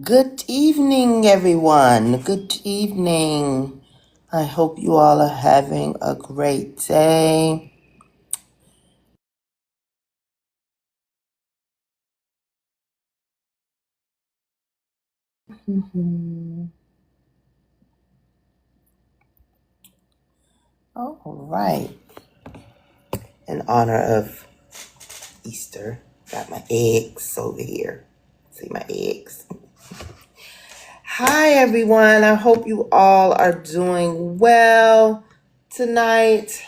Good evening, everyone. Good evening. I hope you all are having a great day. All right. In honor of Easter, got my eggs over here. See my eggs. Hi, everyone. I hope you all are doing well tonight.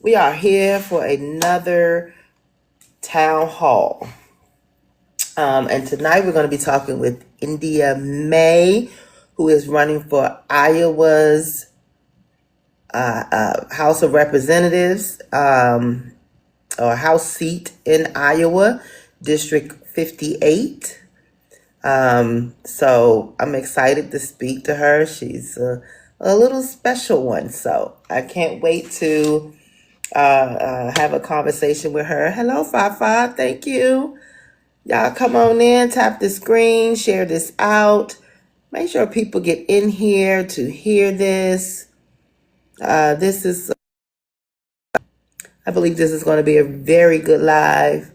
We are here for another town hall. And tonight we're going to be talking with India May, who is running for Iowa's House of Representatives, or House seat in Iowa, District 58. So I'm excited to speak to her. She's a little special one, so I can't wait to have a conversation with her. Hello, Fafa. Thank you. Y'all come on in, tap the screen, share this out. Make sure people get in here to hear this. This is, I believe this is going to be a very good live.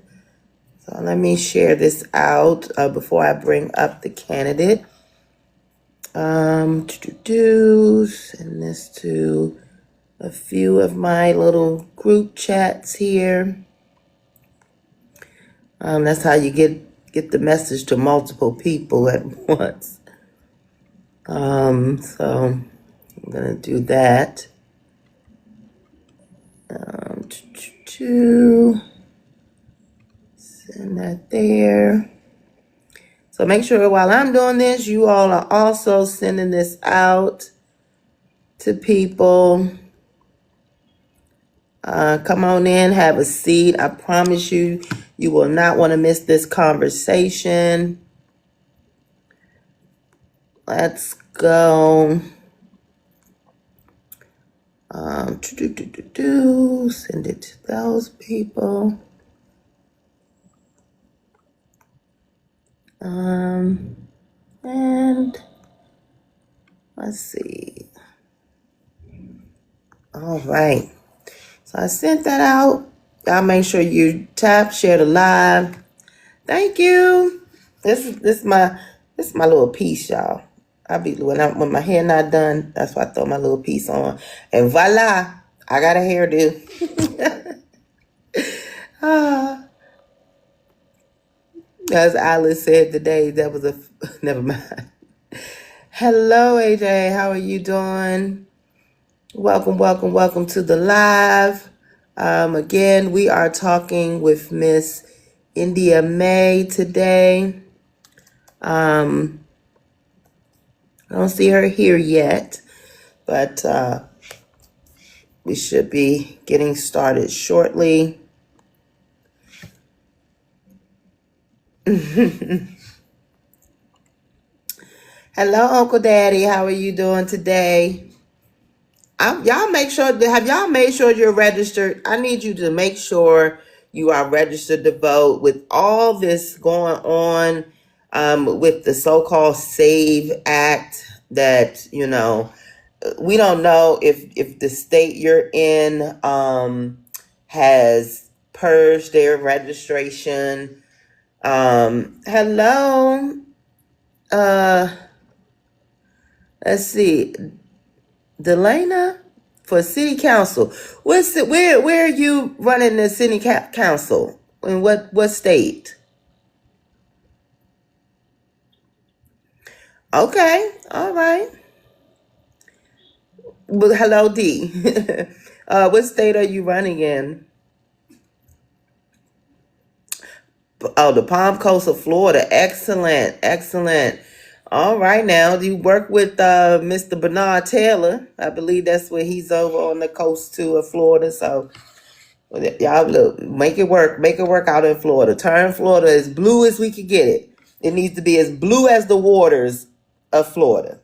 So let me share this out before I bring up the candidate. Send this to a few of my little group chats here. That's how you get the message to multiple people at once. So I'm gonna do that. Send that there. So make sure while I'm doing this, you all are also sending this out to people. Come on in, have a seat. I promise you, you will not want to miss this conversation. Let's go. Send it to those people. And let's see. All right. So I sent that out. Y'all make sure you tap, share the live. Thank you. This is my little piece, y'all. I be when my hair not done, that's why I throw my little piece on. And voila, I got a hairdo. As Alice said today, that was never mind. Hello, AJ. How are you doing? Welcome to the live. Again, we are talking with Miss India May today. I don't see her here yet, but we should be getting started shortly. Hello, Uncle Daddy. How are you doing today? Y'all make sure, have y'all made sure you're registered? I need you to make sure you are registered to vote. With all this going on with the so-called SAVE Act that, we don't know if the state you're in has purged their registration. Hello. Let's see. Delana for city council. Where are you running the city council? In what state? Okay, all right. Well, hello, D. What state are you running in? Oh, the Palm Coast of Florida. Excellent. All right, now you work with Mr. Bernard Taylor. I believe that's where he's over on the coast too of Florida. So y'all look, make it work out in Florida. Turn Florida as blue as we can get it. It needs to be as blue as the waters of Florida.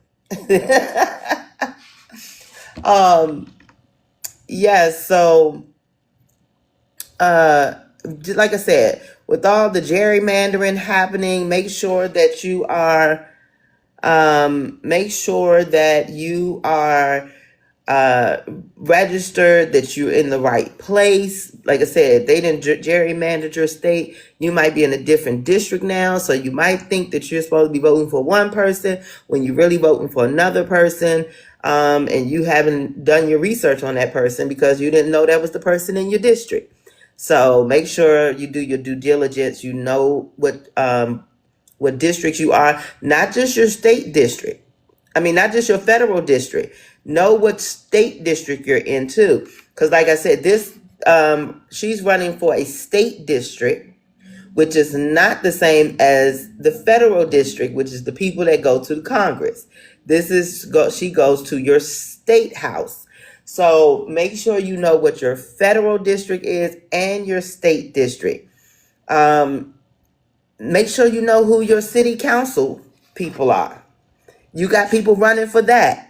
Yes, so like I said, with all the gerrymandering happening, make sure that you are uh, registered, that you're in the right place. Like I said, they didn't gerrymander your state. You might be in a different district now, so you might think that you're supposed to be voting for one person when you're really voting for another person, and you haven't done your research on that person because you didn't know that was the person in your district. So make sure you do your due diligence. You know what district you are, not just your state district. I mean, not just your federal district. Know what state district you're in too. Because like I said, she's running for a state district, which is not the same as the federal district, which is the people that go to Congress. She goes to your state house. So make sure you know what your federal district is and your state district. Make sure you know who your city council people are. You got people running for that.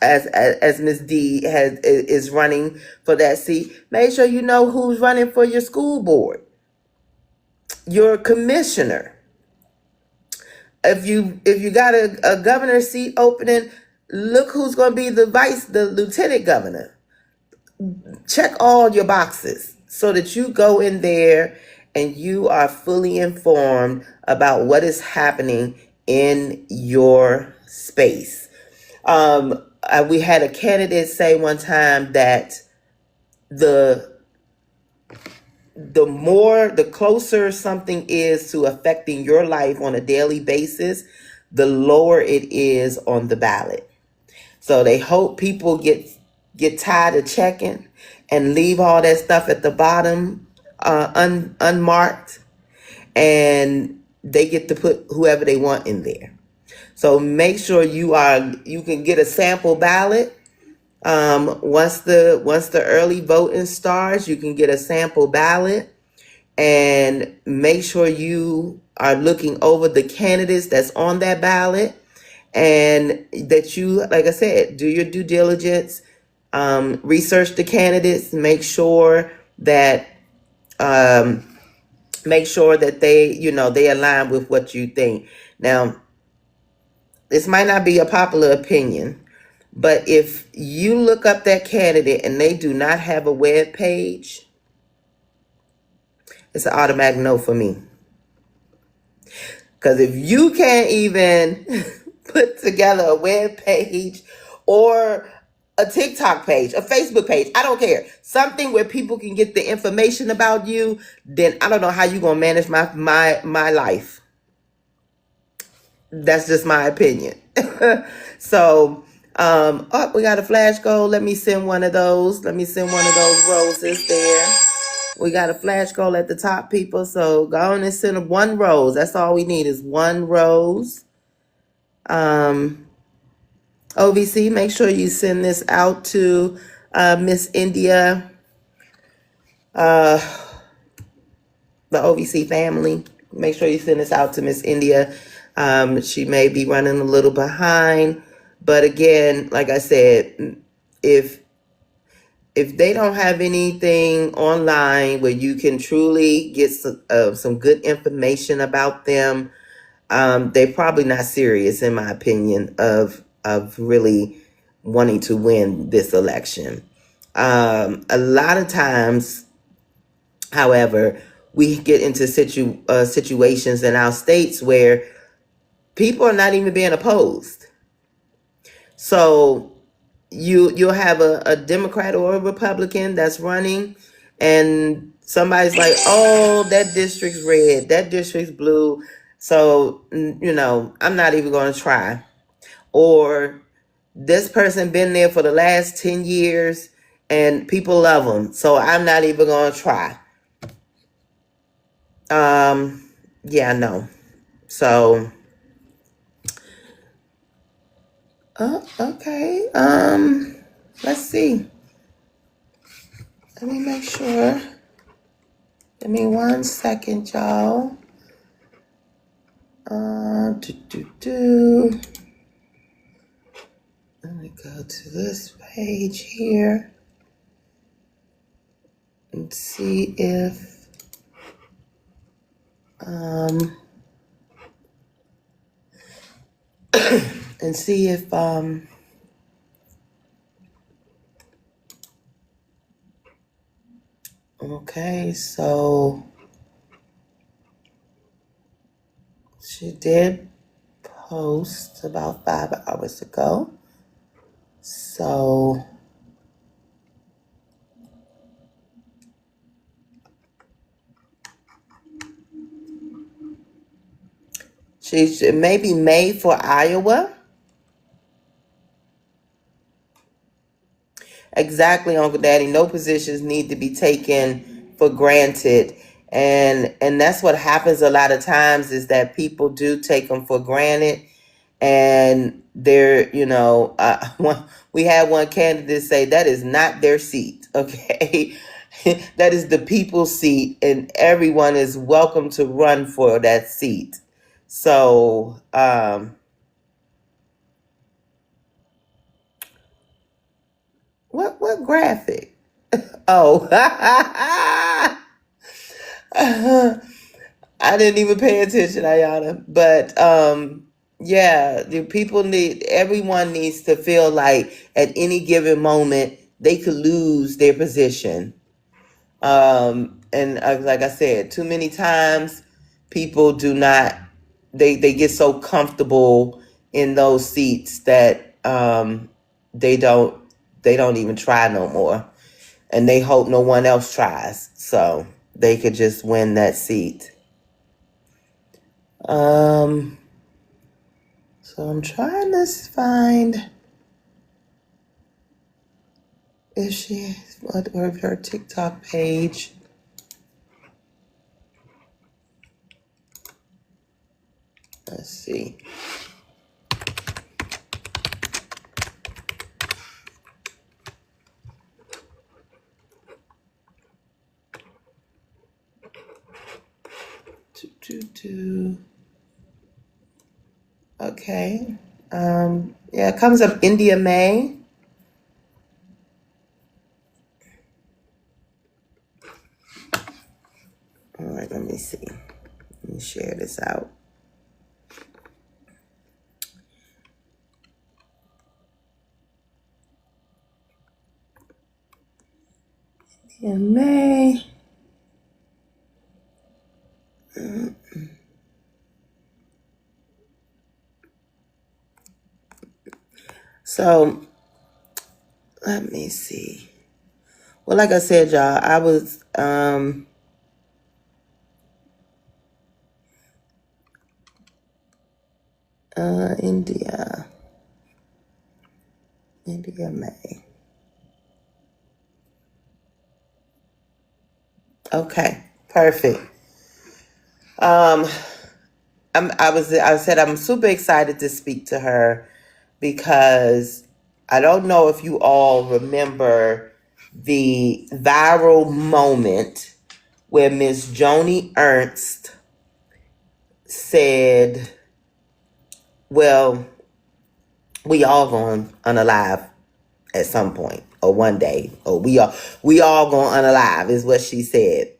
As Ms. D is running for that seat, make sure you know who's running for your school board, your commissioner. If you got a governor's seat opening, look who's going to be the lieutenant governor. Check all your boxes so that you go in there and you are fully informed about what is happening in your space. We had a candidate say one time that the closer something is to affecting your life on a daily basis, the lower it is on the ballot. So they hope people get tired of checking and leave all that stuff at the bottom unmarked, and they get to put whoever they want in there. So make sure you can get a sample ballot. Once the early voting starts, you can get a sample ballot, and make sure you are looking over the candidates that's on that ballot, and that you, like I said, do your due diligence, research the candidates, make sure that they align with what you think. Now, this might not be a popular opinion, but if you look up that candidate and they do not have a web page, it's an automatic no for me. Because if you can't even put together a web page or a TikTok page, a Facebook page, I don't care, something where people can get the information about you, then I don't know how you're going to manage my life. That's just my opinion. So, we got a flash goal. Let me send one of those. Roses there. We got a flash goal at the top, people. So go on and send one rose. That's all we need is one rose. OVC, make sure you send this out to Miss India, the OVC family. Make sure you send this out to Miss India. She may be running a little behind, but again, like I said, if they don't have anything online where you can truly get some good information about them, they're probably not serious, in my opinion, of really wanting to win this election. A lot of times, however, we get into situations in our states where people are not even being opposed. So you'll have a Democrat or a Republican that's running, and somebody's like, oh, that district's red, that district's blue, so I'm not even going to try. Or this person been there for the last 10 years and people love them, so I'm not even going to try. No. So okay. Let's see. Let me make sure. Give me 1 second, y'all. Let me go to this page here and see if and see if okay, so she did post about 5 hours ago. So she may be made for Iowa. Exactly, Uncle Daddy. No positions need to be taken for granted. And that's what happens a lot of times is that people do take them for granted. And they're, we had one candidate say that is not their seat, okay? That is the people's seat, and everyone is welcome to run for that seat. So, what graphic? Oh, I didn't even pay attention, Ayana. But yeah, the people everyone needs to feel like at any given moment they could lose their position. And like I said, too many times people do not, they get so comfortable in those seats that they don't they don't even try no more, and they hope no one else tries so they could just win that seat. So I'm trying to find if she or her TikTok page. Let's see. Okay. Yeah, it comes up India May. All right, let me see. Let me share this out. India May. So let me see. Well, like I said, y'all, I was India May. Okay, perfect. I said I'm super excited to speak to her because I don't know if you all remember the viral moment where Miss Joni Ernst said, well, we all going unalive at some point or one day, or we all going unalive is what she said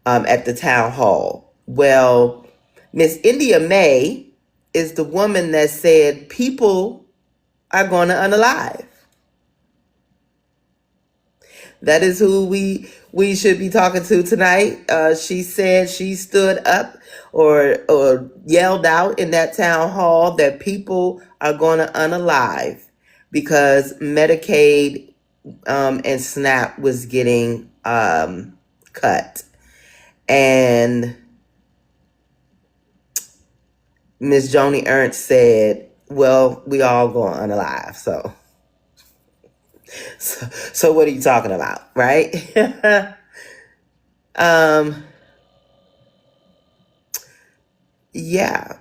at the town hall. Well, Miss India May is the woman that said people are going to unalive. That is who we should be talking to tonight. She said she stood up or yelled out in that town hall that people are going to unalive because Medicaid and SNAP was getting cut. And Miss Joni Ernst said, well, we all going unalive. So what are you talking about, right? Yeah.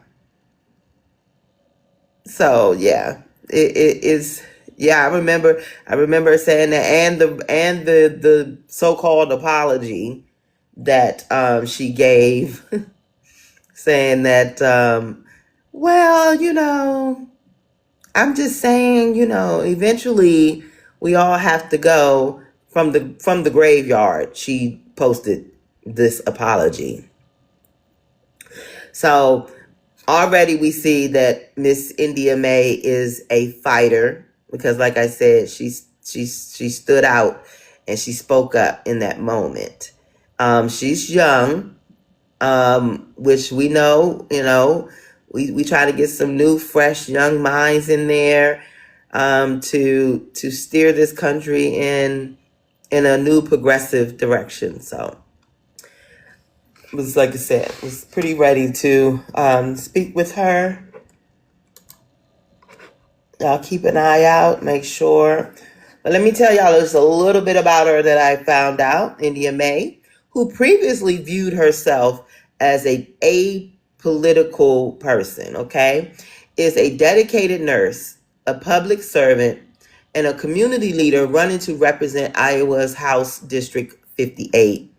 So yeah, it is. Yeah, I remember saying that, and the so-called apology that she gave, saying that well, I'm just saying, eventually we all have to go from the graveyard. She posted this apology. So already we see that Miss India May is a fighter because, like I said, she stood out and she spoke up in that moment. She's young, which we know, we try to get some new, fresh, young minds in there to steer this country in a new progressive direction. So was, like I said, was pretty ready to speak with her. Y'all keep an eye out, make sure. But let me tell y'all just a little bit about her that I found out. India May, who previously viewed herself as a apolitical person, okay, is a dedicated nurse, a public servant, and a community leader running to represent Iowa's House District 58.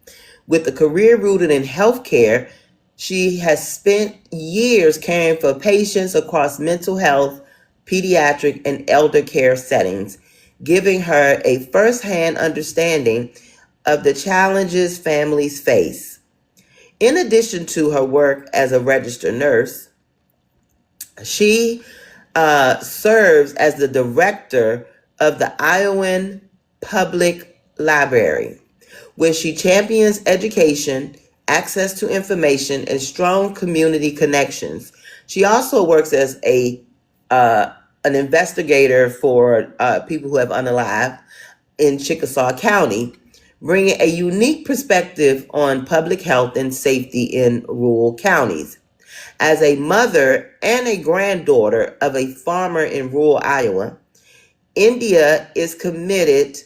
With a career rooted in healthcare, she has spent years caring for patients across mental health, pediatric, and elder care settings, giving her a firsthand understanding of the challenges families face. In addition to her work as a registered nurse, she serves as the director of the Iowan Public Library, where she champions education, access to information, and strong community connections. She also works as an investigator for people who have unalived in Chickasaw County, bringing a unique perspective on public health and safety in rural counties. As a mother and a granddaughter of a farmer in rural Iowa, India is committed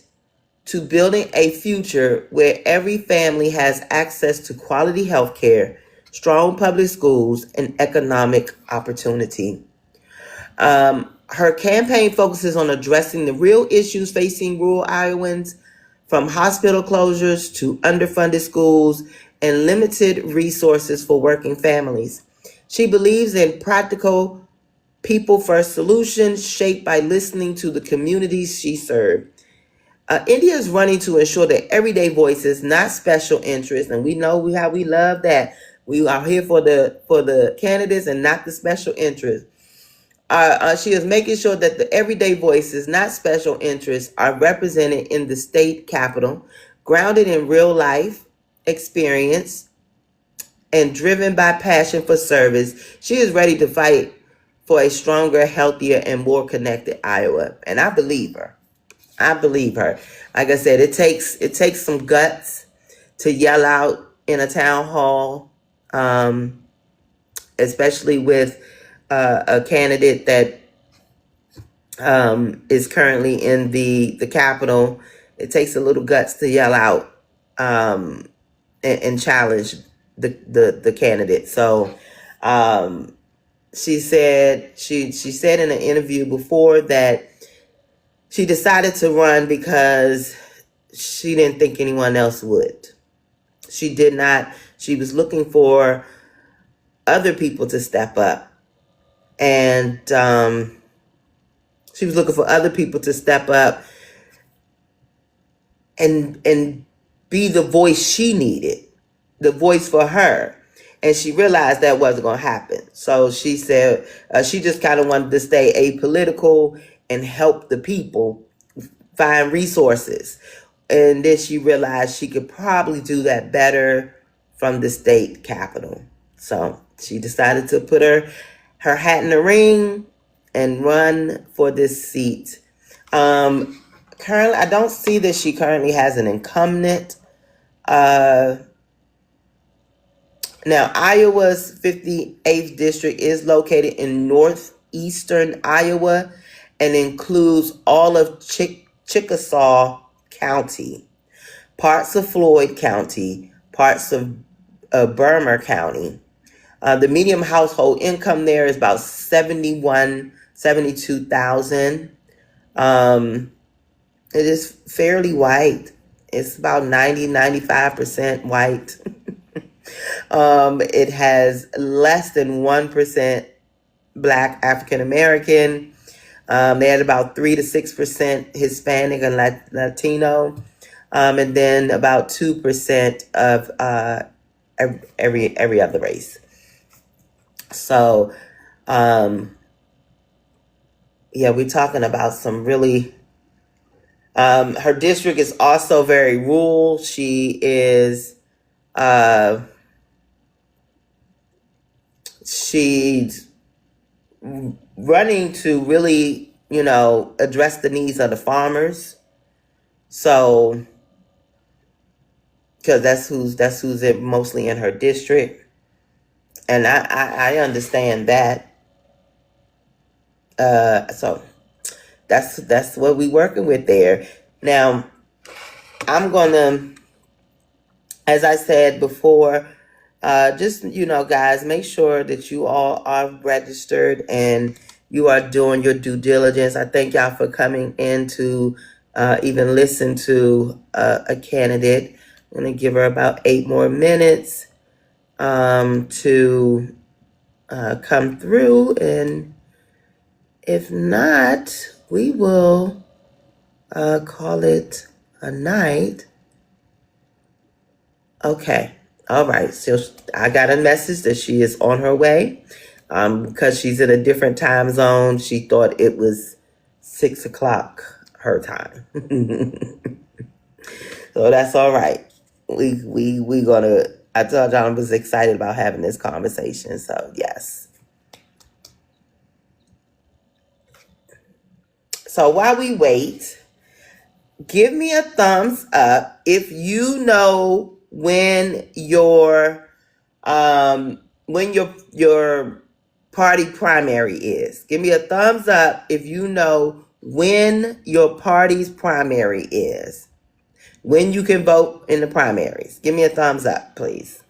to building a future where every family has access to quality health care, strong public schools, and economic opportunity. Her campaign focuses on addressing the real issues facing rural Iowans, from hospital closures to underfunded schools and limited resources for working families. She believes in practical, people-first solutions shaped by listening to the communities she served. India is running to ensure that everyday voices, not special interests, and we know how we love that. We are here for the candidates and not the special interests. She is making sure that the everyday voices, not special interests, are represented in the state capitol, grounded in real life experience, and driven by passion for service. She is ready to fight for a stronger, healthier, and more connected Iowa. And I believe her. I believe her. Like I said, it takes some guts to yell out in a town hall, especially with a candidate that is currently in the Capitol. It takes a little guts to yell out and challenge the candidate. So she said in an interview before that she decided to run because she didn't think anyone else would. She did not. She was looking for other people to step up, and she was looking for other people to step up and be the voice she needed, the voice for her. And she realized that wasn't going to happen. So she said she just kind of wanted to stay apolitical and help the people find resources. And then she realized she could probably do that better from the state capitol. So she decided to put her hat in the ring and run for this seat. Currently, I don't see that she currently has an incumbent. Now, Iowa's 58th district is located in northeastern Iowa and includes all of Chickasaw County, parts of Floyd County, parts of Burmer County. The median household income there is about $72,000. It is fairly white. It's about 95% white. It has less than 1% Black African American. They had about 3 to 6% Hispanic and Latino, and then about 2% of every other race. So, yeah, we're talking about some really. Her district is also very rural. She is. She's running to really, address the needs of the farmers. So, because that's who's it mostly in her district, and I understand that. So that's what we working with there. Now, I'm gonna, as I said before, just guys, make sure that you all are registered and you are doing your due diligence. I thank y'all for coming in to even listen to a candidate. I'm gonna give her about 8 more minutes to come through, and if not, we will call it a night. Okay. All right. So I got a message that she is on her way. Because she's in a different time zone, she thought it was 6 o'clock her time. So that's all right. We gonna. I told John I was excited about having this conversation. So yes. So while we wait, give me a thumbs up if you know when your party primary is. Give me a thumbs up if you know when your party's primary is. When you can vote in the primaries. Give me a thumbs up, please.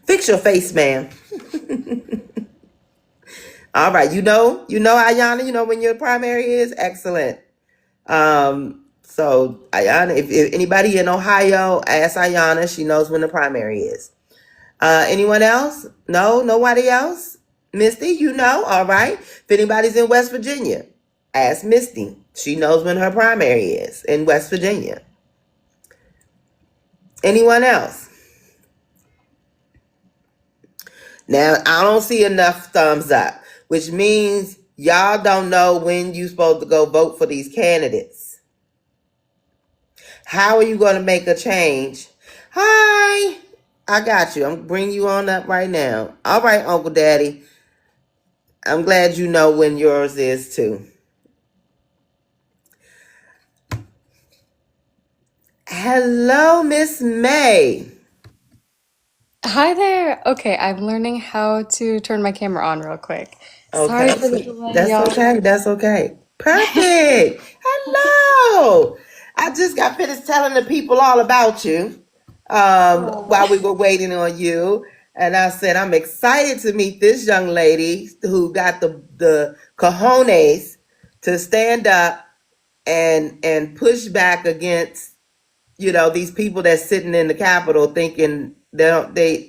Fix your face, man. All right, Ayana, you know when your primary is? Excellent. So Ayana, if anybody in Ohio, ask Ayana. She knows when the primary is. Anyone else? No, nobody else? Misty, you know? All right. If anybody's in West Virginia, ask Misty. She knows when her primary is in West Virginia. Anyone else? Now, I don't see enough thumbs up, which means y'all don't know when you're supposed to go vote for these candidates. How are you going to make a change? Hi, I got you. I'm bringing you on up right now. All right, Uncle Daddy. I'm glad you know when yours is too. Hello, Miss May. Hi there. Okay, I'm learning how to turn my camera on real quick. Sorry Okay, for the so delay, that's y'all. okay. That's okay. Perfect. Hello. I just got finished telling the people all about you while we were waiting on you. And I said, I'm excited to meet this young lady who got the cojones to stand up and push back against, these people that's sitting in the Capitol thinking they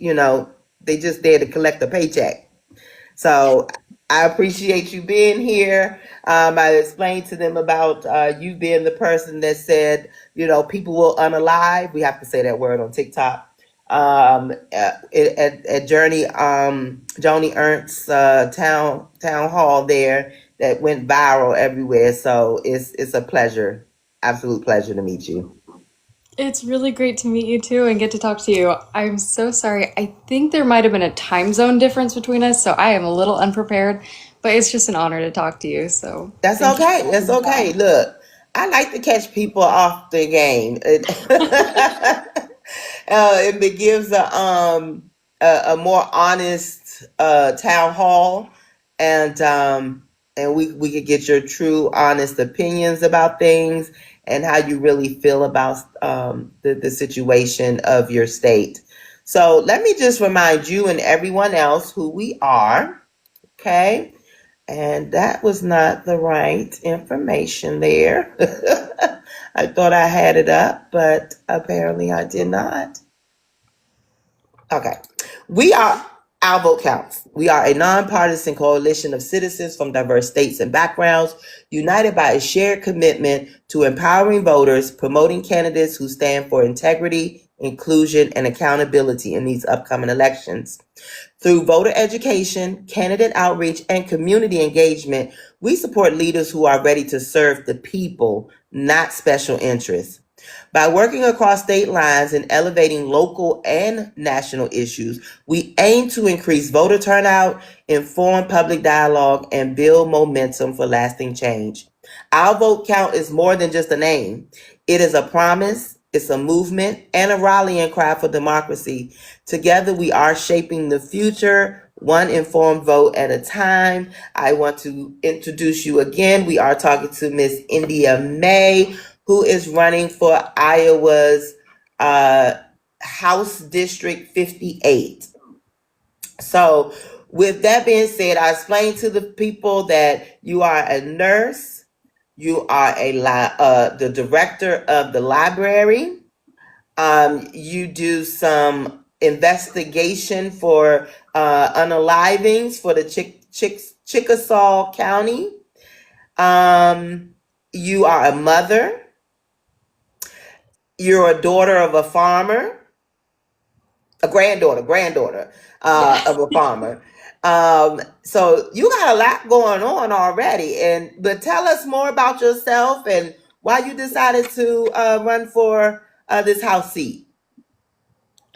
just there to collect a paycheck. So I appreciate you being here. I explained to them about you being the person that said, people will unalive. We have to say that word on TikTok. At Joni Ernst's town hall there that went viral everywhere. So it's a pleasure, absolute pleasure to meet you. It's really great to meet you too and get to talk to you. I'm so sorry. I think there might have been a time zone difference between us, so I am a little unprepared, but it's just an honor to talk to you. So That's thank you for okay. That's having me okay. on. Look, I like to catch people off the game. It gives a more honest town hall, and we could get your true, honest opinions about things and how you really feel about the situation of your state. So let me just remind you and everyone else who we are. Okay. And that was not the right information there. I thought I had it up, but apparently I did not. Okay. We are Our Vote Counts. We are a nonpartisan coalition of citizens from diverse states and backgrounds, united by a shared commitment to empowering voters, promoting candidates who stand for integrity, inclusion, and accountability in these upcoming elections. Through voter education, candidate outreach, and community engagement, we support leaders who are ready to serve the people, not special interests. By working across state lines and elevating local and national issues, we aim to increase voter turnout, inform public dialogue, and build momentum for lasting change. Our vote count is more than just a name. It is a promise, it's a movement, and a rallying cry for democracy. Together, we are shaping the future, one informed vote at a time. I want to introduce you again. We are talking to Miss India May, who is running for Iowa's House District 58. So, with that being said, I explained to the people that you are a nurse, you are the director of the library. You do some investigation for unalivings for the Chickasaw County. You are a mother. You're a daughter of a farmer, a granddaughter of a farmer. So you got a lot going on already. But tell us more about yourself and why you decided to run for this House seat.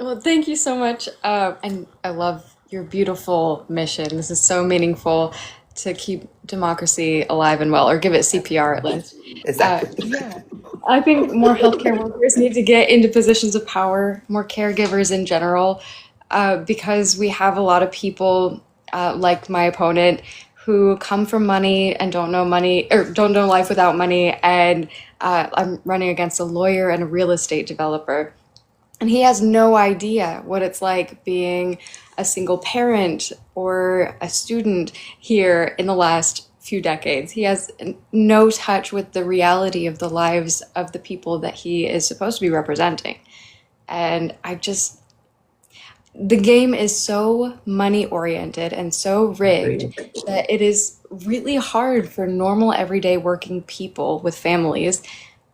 Well, thank you so much. And I love your beautiful mission. This is so meaningful to keep democracy alive and well, or give it CPR at least. Exactly. Yeah. I think more healthcare workers need to get into positions of power, more caregivers in general, because we have a lot of people like my opponent who come from money and don't know money or don't know life without money. And I'm running against a lawyer and a real estate developer. And he has no idea what it's like being a single parent or a student here in the last few decades. He has no touch with the reality of the lives of the people that he is supposed to be representing. And the game is so money oriented and so rigged that it is really hard for normal, everyday working people with families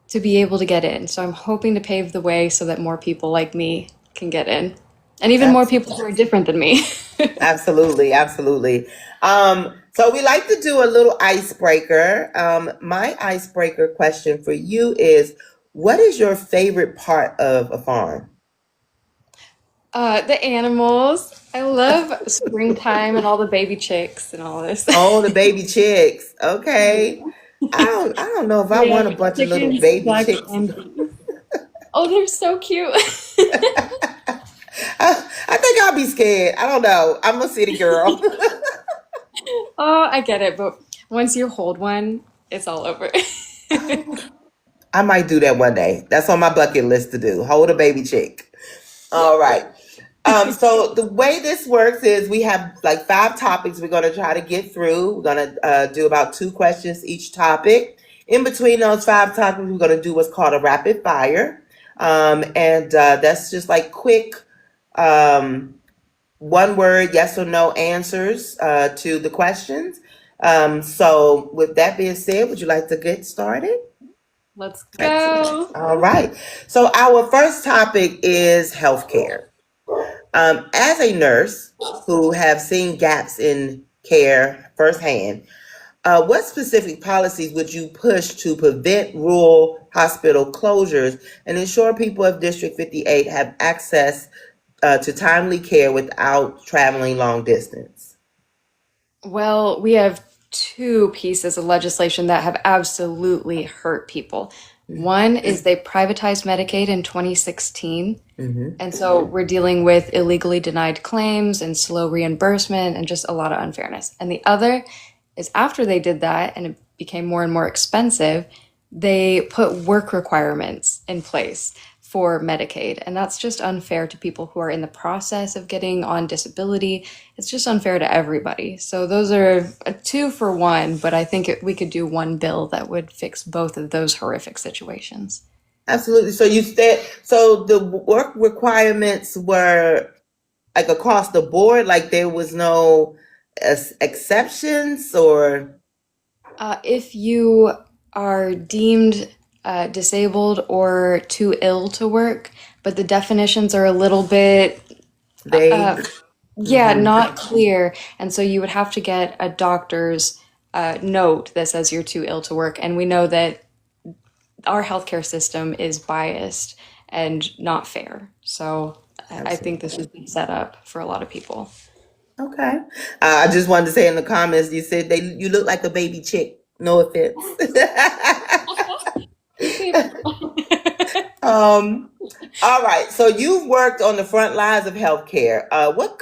to be able to get in. So I'm hoping to pave the way so that more people like me can get in. And even more people who are different than me. Absolutely, absolutely. So we like to do a little icebreaker. My icebreaker question for you is, what is your favorite part of a farm? The animals. I love springtime and all the baby chicks and all this. Oh, the baby chicks. Okay. I don't know if I We want have a bunch of little chickens, baby ducks, chicks. and geese. Oh, they're so cute. I think I'll be scared. I don't know. I'm a city girl. Oh, I get it, but once you hold one, it's all over. I might do that one day. That's on my bucket list to do. Hold a baby chick. All Yep. right. So the way this works is we have like 5 topics we're going to try to get through. We're going to do about 2 questions each topic. In between those 5 topics, we're going to do what's called a rapid fire. And that's just like quick um, one word yes or no answers to the questions. So with that being said, would you like to get started? Let's Excellent. go. All right. So our first topic is healthcare. As a nurse who have seen gaps in care firsthand, what specific policies would you push to prevent rural hospital closures and ensure people of District 58 have access to timely care without traveling long distance? Well, we have two pieces of legislation that have absolutely hurt people. One is they privatized Medicaid in 2016. Mm-hmm. And so we're dealing with illegally denied claims and slow reimbursement and just a lot of unfairness. And the other is after they did that and it became more and more expensive, they put work requirements in place for Medicaid. And that's just unfair to people who are in the process of getting on disability. It's just unfair to everybody. So those are a 2 for 1, but I think we could do one bill that would fix both of those horrific situations. Absolutely. So you said so the work requirements were like across the board, like there was no exceptions or If you are deemed disabled or too ill to work, but the definitions are a little bit, Vague. uh, yeah, Hmm. not clear. And so you would have to get a doctor's note that says you're too ill to work. And we know that our healthcare system is biased and not fair. So I think this Absolutely. has been set up for a lot of people. Okay. I just wanted to say in the comments, you said you look like a baby chick. No offense. You say that. um, all right. So you've worked on the front lines of healthcare. What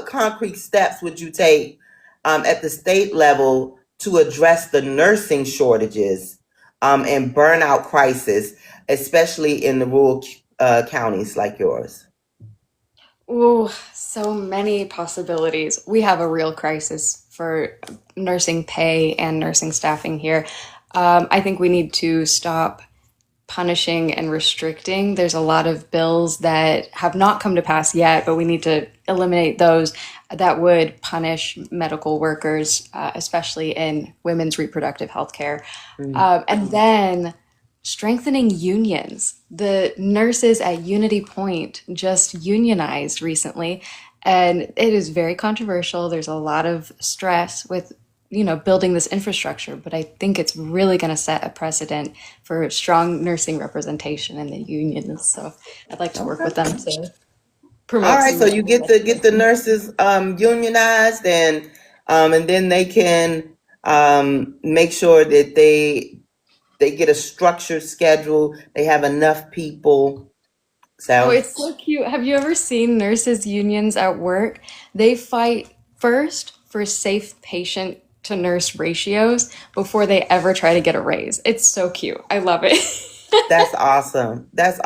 concrete steps would you take at the state level to address the nursing shortages and burnout crisis, especially in the rural counties like yours? Oh, so many possibilities. We have a real crisis for nursing pay and nursing staffing here. I think we need to stop punishing and restricting. There's a lot of bills that have not come to pass yet, but we need to eliminate those that would punish medical workers, especially in women's reproductive health care. Mm. And then strengthening unions. The nurses at Unity Point just unionized recently, and it is very controversial. There's a lot of stress with building this infrastructure, but I think it's really going to set a precedent for strong nursing representation in the unions. So I'd like to work Okay. with them to All promote right, some so you get the nurses unionized, and then they can make sure that they get a structured schedule. They have enough people. Oh, Sounds it's so cute. Have you ever seen nurses' unions at work? They fight first for safe patient to nurse ratios before they ever try to get a raise. It's so cute. I love it. that's awesome. That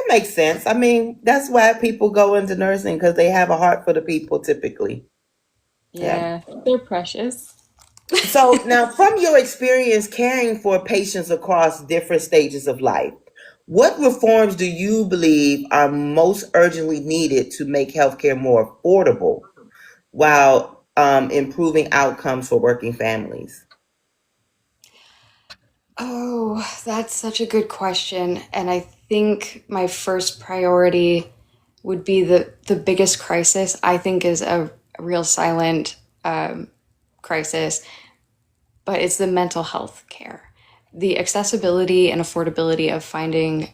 makes sense. I mean, that's why people go into nursing because they have a heart for the people typically. Yeah. Yeah, they're precious. So now, from your experience caring for patients across different stages of life, what reforms do you believe are most urgently needed to make healthcare more affordable while improving outcomes for working families? Oh, that's such a good question. And I think my first priority would be the biggest crisis, I think, is a real silent crisis, but it's the mental health care. The accessibility and affordability of finding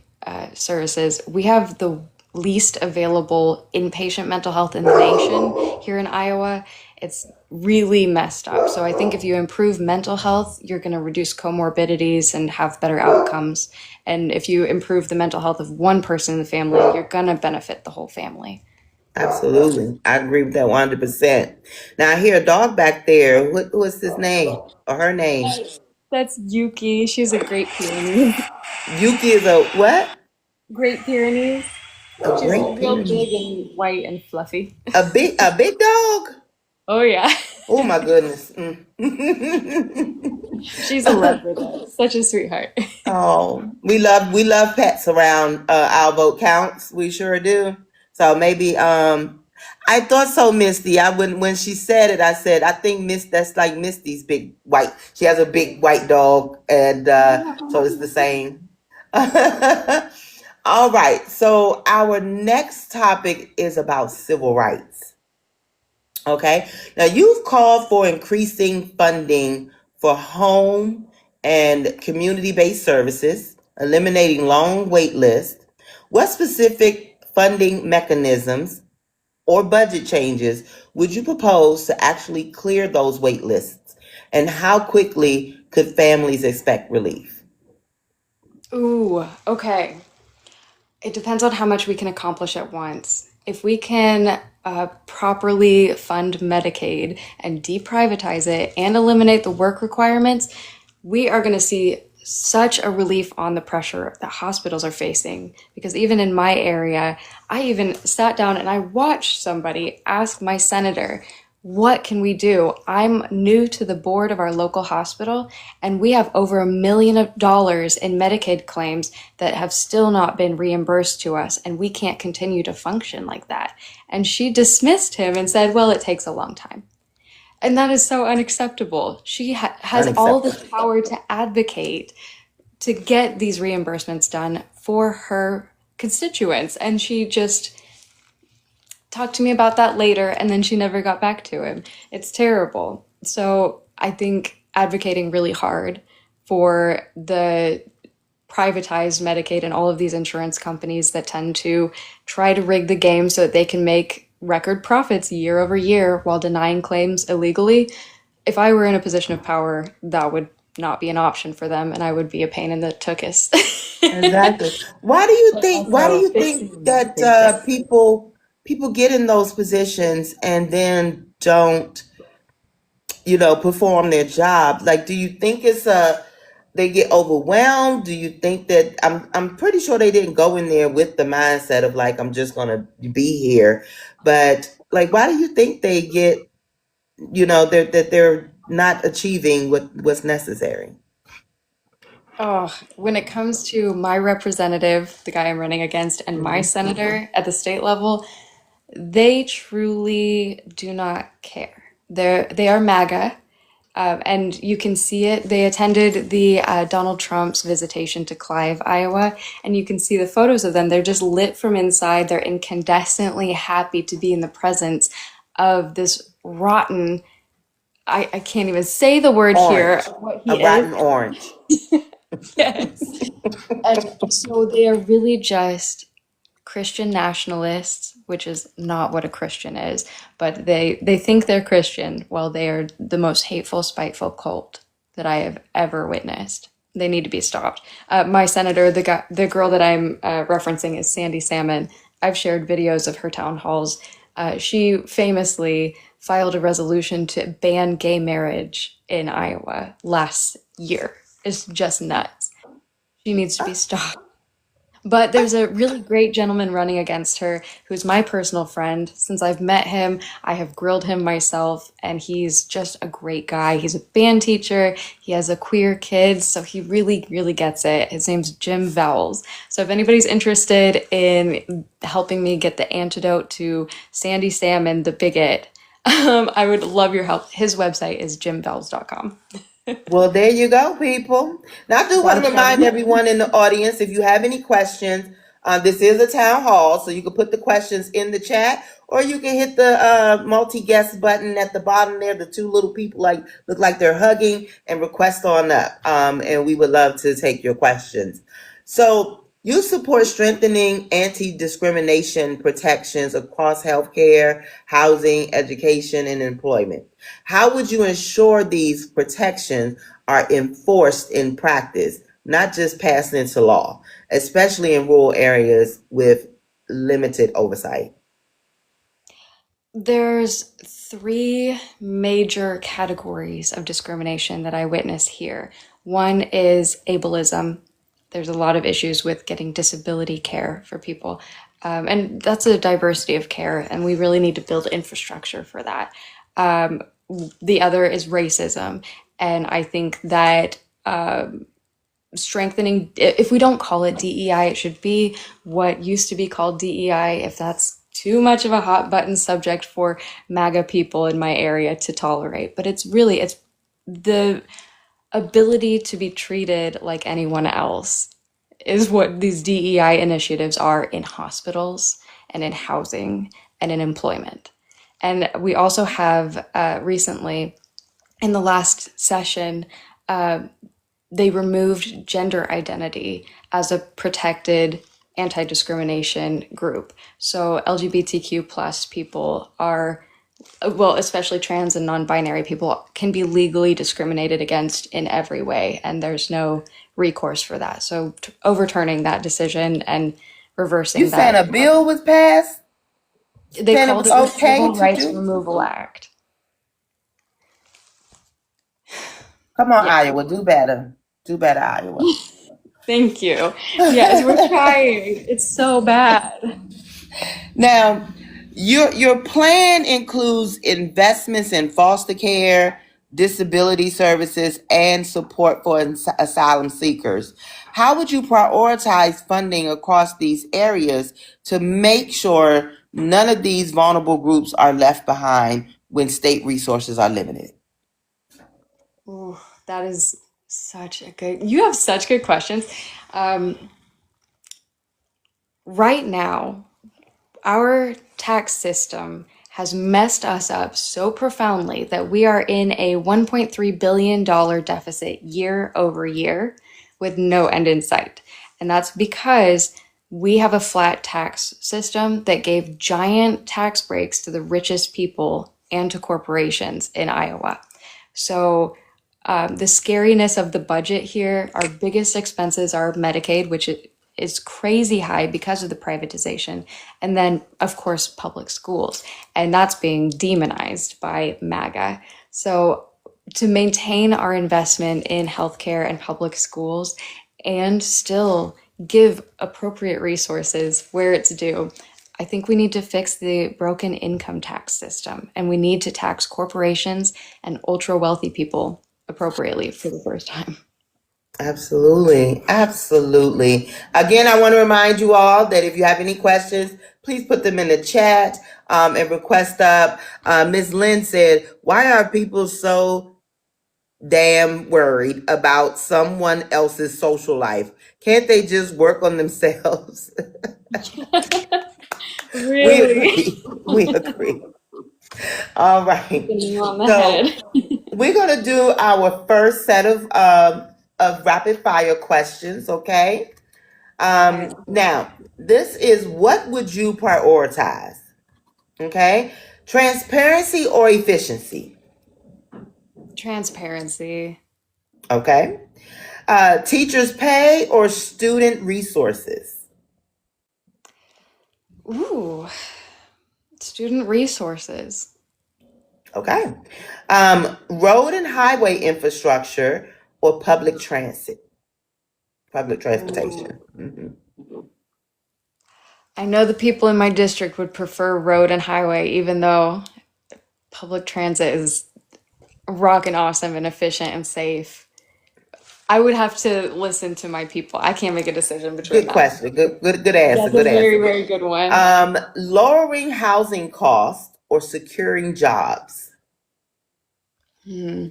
services. We have the least available inpatient mental health in the nation here in Iowa. It's really messed up. So I think if you improve mental health, you're going to reduce comorbidities and have better outcomes. And if you improve the mental health of one person in the family, you're going to benefit the whole family. Absolutely. I agree with that 100%. Now, I hear a dog back there. What's his name or her name? That's Yuki. She's a Great Pyrenees. Yuki is a what? Great Pyrenees. A She's Great real Pyrenees. big and white and fluffy. A big dog? Oh yeah. Oh my goodness. She's a leopard though. Such a sweetheart. Oh, we love pets around our vote counts. We sure do. So maybe I thought so, Misty. I when she said it, I said I think that's like Misty's big white. She has a big white dog, and so it's the same. All right. So our next topic is about civil rights. Okay. Now you've called for increasing funding for home and community-based services, eliminating long wait lists. What specific funding mechanisms or budget changes would you propose to actually clear those wait lists? And how quickly could families expect relief? Ooh, okay. It depends on how much we can accomplish at once. If we can properly fund Medicaid and deprivatize it and eliminate the work requirements, we are going to see such a relief on the pressure that hospitals are facing. Because even in my area, I even sat down and I watched somebody ask my senator, what can we do? I'm new to the board of our local hospital, and we have over $1 million in Medicaid claims that have still not been reimbursed to us, and we can't continue to function like that. And she dismissed him and said, well, it takes a long time. And that is so unacceptable. She has all the Unacceptable. power to advocate to get these reimbursements done for her constituents. And she just talked to me about that later, and then she never got back to him. It's terrible. So I think advocating really hard for the privatized Medicaid and all of these insurance companies that tend to try to rig the game so that they can make record profits year over year while denying claims illegally. If I were in a position of power, that would not be an option for them, and I would be a pain in the tuchus. Exactly. Why do you But think? Why do also you think fixing that big things. people get in those positions and then don't, perform their job? Like, do you think they get overwhelmed? Do you think that I'm pretty sure they didn't go in there with the mindset of like I'm just gonna be here, but like, why do you think they get, that they're not achieving what's necessary? Oh, when it comes to my representative, the guy I'm running against, and my Hmm. senator at the state level, they truly do not care. They are MAGA, and you can see it. They attended the Donald Trump's visitation to Clive, Iowa, and you can see the photos of them. They're just lit from inside. They're incandescently happy to be in the presence of this rotten. I can't even say the word here. Orange, What a he is. rotten orange. Yes. And so they are really just Christian nationalists, which is not what a Christian is, but they think they're Christian while they are the most hateful, spiteful cult that I have ever witnessed. They need to be stopped. My senator, the girl that I'm referencing is Sandy Salmon. I've shared videos of her town halls. She famously filed a resolution to ban gay marriage in Iowa last year. It's just nuts. She needs to be stopped. But there's a really great gentleman running against her who's my personal friend. Since I've met him, I have grilled him myself, and he's just a great guy. He's a band teacher, he has a queer kid, so he really, really gets it. His name's Jim Vowles. So if anybody's interested in helping me get the antidote to Sandy Salmon, the bigot, I would love your help. His website is jimvowles.com. Well, there you go, people. Now, I do want Gotta to shout remind him out. everyone in the audience, if you have any questions, this is a town hall, so you can put the questions in the chat, or you can hit the multi-guest button at the bottom there. The two little people look like they're hugging, and request on up. And we would love to take your questions. So, you support strengthening anti-discrimination protections across healthcare, housing, education, and employment. How would you ensure these protections are enforced in practice, not just passed into law, especially in rural areas with limited oversight? There's three major categories of discrimination that I witness here. One is ableism. There's a lot of issues with getting disability care for people. And that's a diversity of care, and we really need to build infrastructure for that. The other is racism. And I think that strengthening, if we don't call it DEI, it should be what used to be called DEI, if that's too much of a hot button subject for MAGA people in my area to tolerate. But it's the ability to be treated like anyone else is what these DEI initiatives are in hospitals and in housing and in employment. And we also have recently, in the last session, they removed gender identity as a protected anti-discrimination group. So LGBTQ plus people are, well, especially trans and non-binary people can be legally discriminated against in every way, and there's no recourse for that. So overturning that decision and You reversing saying that, a bill was passed, they saying it called was it the okay Civil to Rights do? Removal Act. Come on, Yeah. Iowa, do better. Do better, Iowa. Thank you. Yes, we're trying. It's so bad. Now, your plan includes investments in foster care, disability services, and support for asylum seekers. How would you prioritize funding across these areas to make sure none of these vulnerable groups are left behind when state resources are limited? Ooh, that is such a good, you have such good questions. Um, Right now, our tax system has messed us up so profoundly that we are in a $1.3 billion deficit year over year with no end in sight. And that's because we have a flat tax system that gave giant tax breaks to the richest people and to corporations in Iowa. So the scariness of the budget here, our biggest expenses are Medicaid, which is crazy high because of the privatization. And then, of course, public schools. And that's being demonized by MAGA. So to maintain our investment in healthcare and public schools and still give appropriate resources where it's due, I think we need to fix the broken income tax system, and we need to tax corporations and ultra wealthy people appropriately for the first time. Absolutely. Absolutely. Again, I want to remind you all that if you have any questions, please put them in the chat and request up. Ms. Lynn said, why are people so damn worried about someone else's social life? Can't they just work on themselves? We Really? agree. We agree. All right. Hitting on the So head. we're going to do our first set of rapid fire questions, okay? Okay. Now, this is what would you prioritize? Okay. Transparency or efficiency? Transparency. Okay. Teachers' pay or student resources? Ooh, student resources. Okay. Road and highway infrastructure or public transit? Public transportation. Mhm. I know the people in my district would prefer road and highway, even though public transit is rockin' awesome and efficient and safe. I would have to listen to my people. I can't make a decision between Good that. question. Good answer. That's a Good very, answer. very good one. Lowering housing costs or securing jobs? Hmm.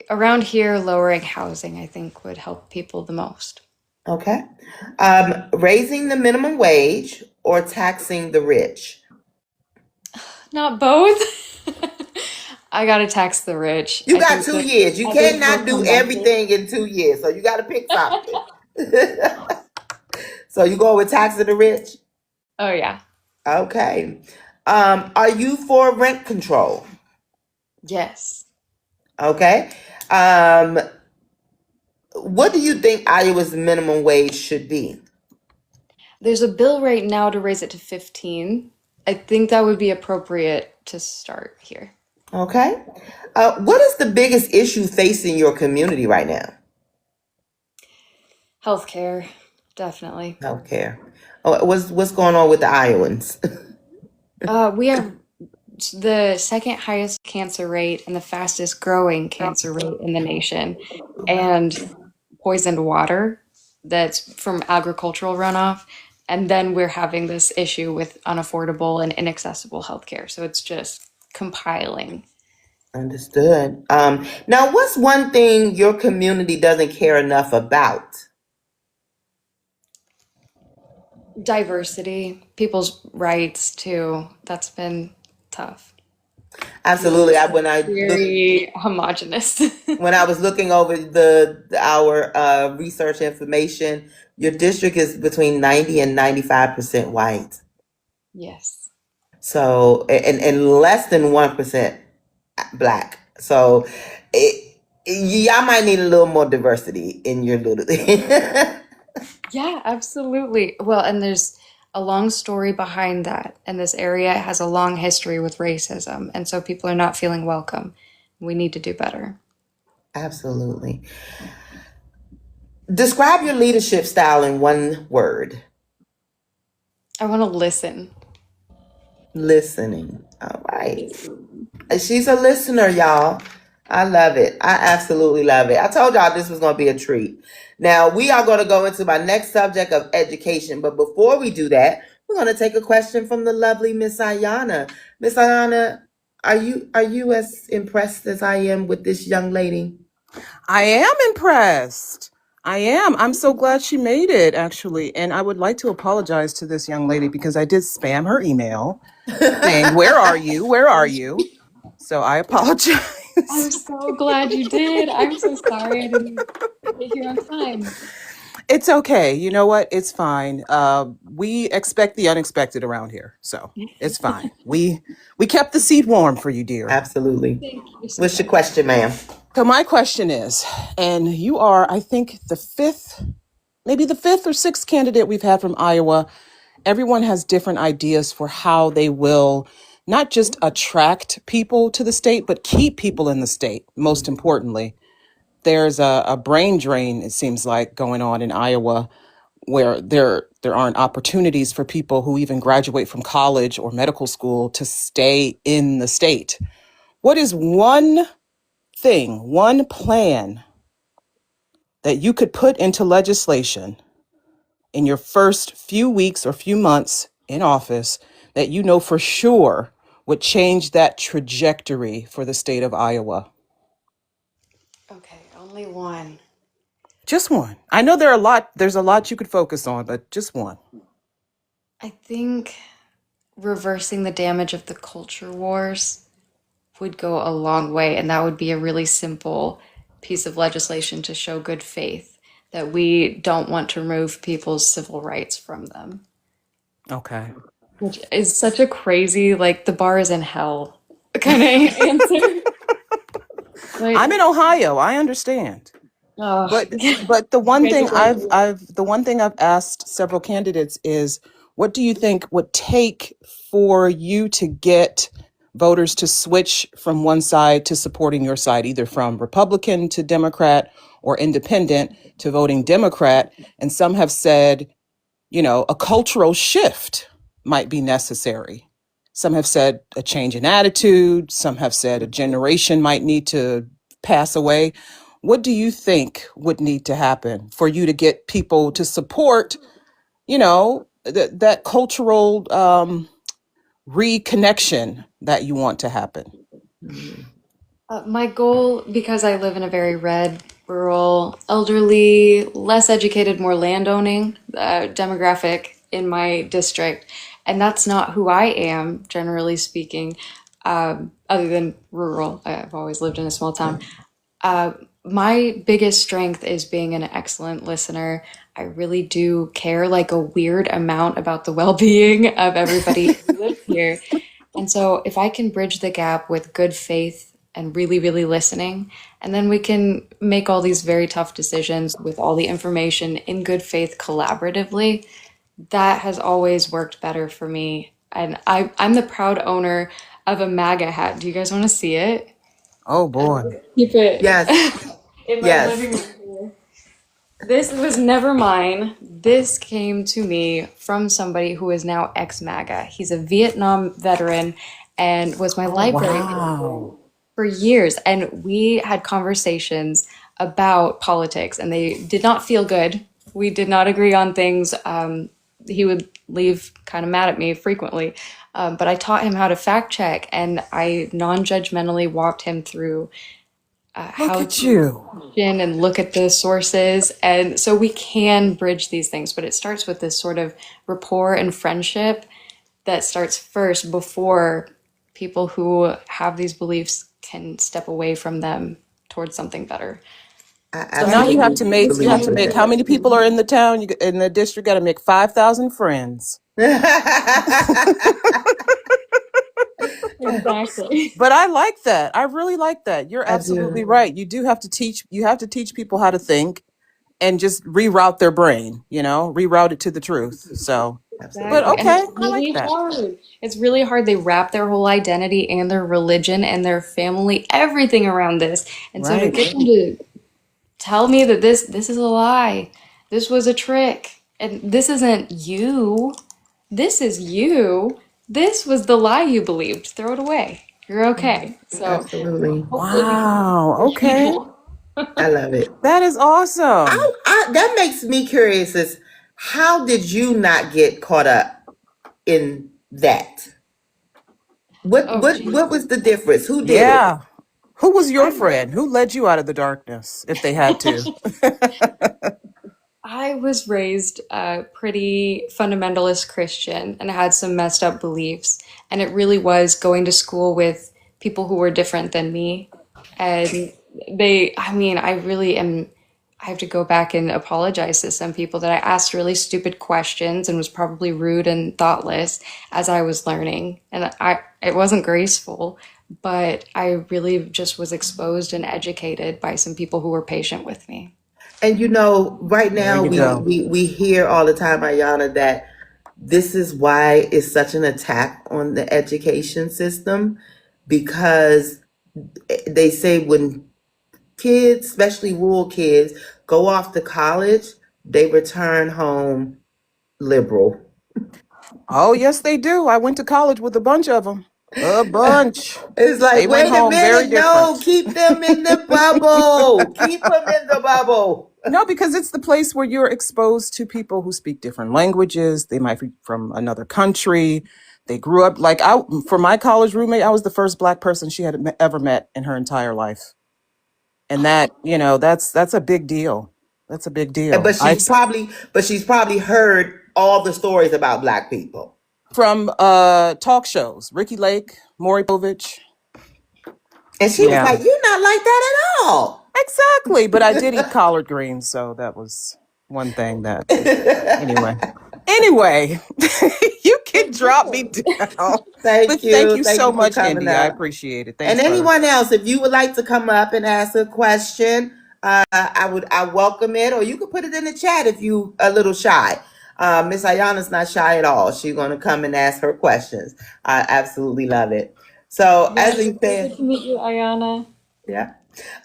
Around here, lowering housing, I think, would help people the most. Okay. Raising the minimum wage or taxing the rich? Not both. I gotta tax the rich. You got 2 years. You I think the cannot do convention. everything in 2 years. So you got to pick something. So you go with taxing the rich? Oh yeah. Okay. Are you for rent control? Yes. Okay. Um, what do you think Iowa's minimum wage should be? There's a bill right now to raise it to 15. I think that would be appropriate to start here. Okay. What is the biggest issue facing your community right now? Healthcare, definitely. Healthcare. Oh, what's going on with the Iowans? We have the second highest cancer rate and the fastest growing cancer rate in the nation, and poisoned water that's from agricultural runoff. And then we're having this issue with unaffordable and inaccessible healthcare. So it's just compiling. Understood. Now, what's one thing your community doesn't care enough about? Diversity, people's rights too. That's been tough. Absolutely. Very homogenous. When I was looking over our research information, your district is between 90 and 95% white. Yes. So, and less than 1% black. So, y'all might need a little more diversity in your little. Yeah, absolutely. Well, and there's a long story behind that. And this area has a long history with racism. And so people are not feeling welcome. We need to do better. Absolutely. Describe your leadership style in one word. I want to listen. Listening. All right. She's a listener, y'all. I love it. I absolutely love it. I told y'all this was going to be a treat. Now, we are going to go into my next subject of education. But before we do that, we're going to take a question from the lovely Miss Ayana. Miss Ayana, are you as impressed as I am with this young lady? I am impressed. I am. I'm so glad she made it, actually. And I would like to apologize to this young lady because I did spam her email saying, "Where are you? Where are you?" So I I'm apologize. so glad you did. I'm so sorry I didn't get here on time. It's okay. You know what? It's fine. We expect the unexpected around here, so it's fine. We kept the seat warm for you, dear. Absolutely. Thank you so What's your much. question, ma'am? So my question is, and you are, I think, the fifth, maybe the fifth or sixth candidate we've had from Iowa. Everyone has different ideas for how they will not just attract people to the state, but keep people in the state. Most importantly, there's a brain drain, it seems like, going on in Iowa, where there aren't opportunities for people who even graduate from college or medical school to stay in the state. What is one thing, one plan that you could put into legislation in your first few weeks or few months in office that you know for sure would change that trajectory for the state of Iowa? Okay, only one. Just one. I know there's a lot you could focus on, but just one. I think reversing the damage of the culture wars would go a long way, and that would be a really simple piece of legislation to show good faith that we don't want to remove people's civil rights from them. Okay. Which is such a crazy, like, the bar is in hell kind of answer. I'm But, in Ohio. I understand. oh, But the you one guys thing are going through it. I've asked several candidates is, what do you think would take for you to get voters to switch from one side to supporting your side, either from Republican to Democrat or independent to voting Democrat? And some have said, a cultural shift might be necessary. Some have said a change in attitude. Some have said a generation might need to pass away. What do you think would need to happen for you to get people to support, that cultural reconnection that you want to happen? My goal, because I live in a very red, rural, elderly, less educated, more landowning demographic in my district, and that's not who I am, generally speaking, other than rural. I've always lived in a small town. My biggest strength is being an excellent listener. I really do care like a weird amount about the well-being of everybody who lives here. And so if I can bridge the gap with good faith and really, really listening, and then we can make all these very tough decisions with all the information in good faith collaboratively, that has always worked better for me. And I'm the proud owner of a MAGA hat. Do you guys want to see it? Oh boy. Keep it Yes. in my living Yes. room here. This was never mine. This came to me from somebody who is now ex-MAGA. He's a Vietnam veteran and was my Oh library wow. for years. And we had conversations about politics, and they did not feel good. We did not agree on things. He would leave kind of mad at me frequently. But I taught him how to fact check, and I non judgmentally walked him through Look how at to you. question and look at the sources. And so we can bridge these things, but it starts with this sort of rapport and friendship that starts first before people who have these beliefs can step away from them towards something better. I So So now I you think have to absolutely make believe in how many people are in the town? In the district, got to make 5,000 friends. that. exactly. But I like that. I really like that. You're I absolutely do. right. You have to teach people how to think and just reroute their brain, reroute it to the truth. So, but Exactly. Absolutely. And it's okay, I like really that. hard. It's really hard. They wrap their whole identity and their religion and their family, everything around this. And so to Right. get them to tell me that this is a lie, this was a trick, and this isn't you, this is you, this was the lie you believed, throw it away, you're okay. So Absolutely. hopefully we can Wow. encourage Okay. people. I love it. That is awesome. That makes me curious is how did you not get caught up in that? What Oh what geez. what was the difference? Who did it? Yeah. Who was your I friend? Who led you out of the darkness if they had to? I was raised pretty fundamentalist Christian and had some messed up beliefs. And it really was going to school with people who were different than me. And I mean, I really am, I have to go back and apologize to some people that I asked really stupid questions and was probably rude and thoughtless as I was learning. And it wasn't graceful, but I really just was exposed and educated by some people who were patient with me. And right There now you we, go. we we hear all the time, Ayana, that this is why it's such an attack on the education system, because they say when kids, especially rural kids, go off to college, they return home liberal. Oh, yes, they do. I went to college with a bunch of them. A bunch. It's They like, went wait a home very minute, no, different. keep them in the bubble. Keep them in the bubble. No, because it's the place where you're exposed to people who speak different languages. They might be from another country. They grew up like for my college roommate, I was the first Black person she had ever met in her entire life. And that, that's a big deal. That's a big deal. But she's probably heard all the stories about Black people. From talk shows, Ricky Lake, Maury Povich. And she was Yeah, like, "You're not like that at all." exactly. But I did eat collard greens, so that was one thing that Anyway, you can drop me down. But Thank thank you. you Thank so you for much, coming Indy. I up. appreciate it. And Thanks, brother. anyone else, if you would like to come up and ask a question, I welcome it, or you could put it in the chat if you a little shy. Miss Ayana's not shy at all. She's gonna come and ask her questions. I absolutely love it. So as Yes, we pleasure said, to meet you, Ayana. yeah.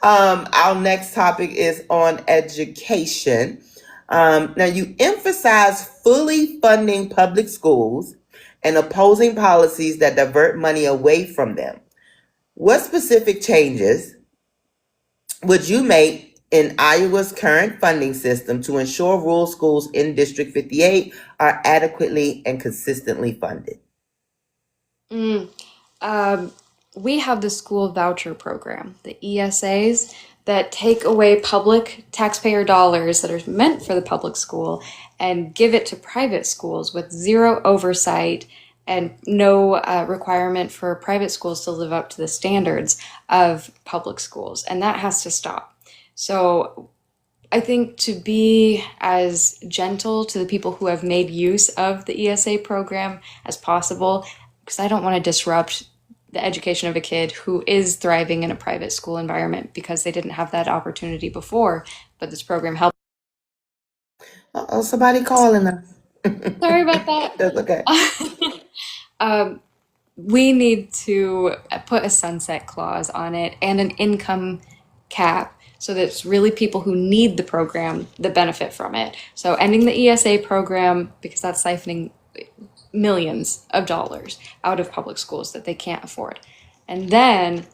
Our next topic is on education. Now, you emphasize fully funding public schools and opposing policies that divert money away from them. What specific changes would you make in Iowa's current funding system to ensure rural schools in District 58 are adequately and consistently funded? Mm. Um, we have the school voucher program, the ESAs, that take away public taxpayer dollars that are meant for the public school and give it to private schools with zero oversight and no requirement for private schools to live up to the standards of public schools. And that has to stop. So I think to be as gentle to the people who have made use of the ESA program as possible, because I don't want to disrupt the education of a kid who is thriving in a private school environment because they didn't have that opportunity before, but this program helped. Uh-oh, somebody calling us. Sorry about that. That's okay. We need to put a sunset clause on it and an income cap so that it's really people who need the program that benefit from it. So ending the ESA program, because that's siphoning millions of dollars out of public schools that they can't afford. And then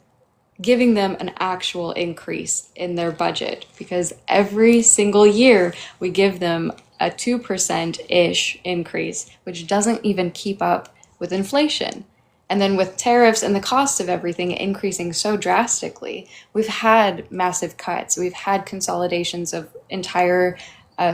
giving them an actual increase in their budget, because every single year we give them a 2%-ish increase, which doesn't even keep up with inflation. And then with tariffs and the cost of everything increasing so drastically, we've had massive cuts. We've had consolidations of entire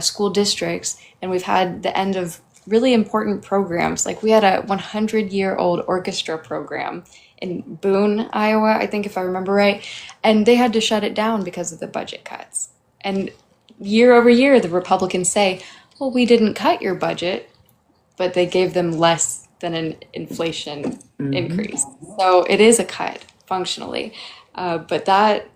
school districts, and we've had the end of really important programs. Like we had a 100-year-old orchestra program in Boone, Iowa, I think if I remember right, and they had to shut it down because of the budget cuts. And year over year, the Republicans say, well, we didn't cut your budget, but they gave them less than an inflation increase. So it is a cut functionally, but that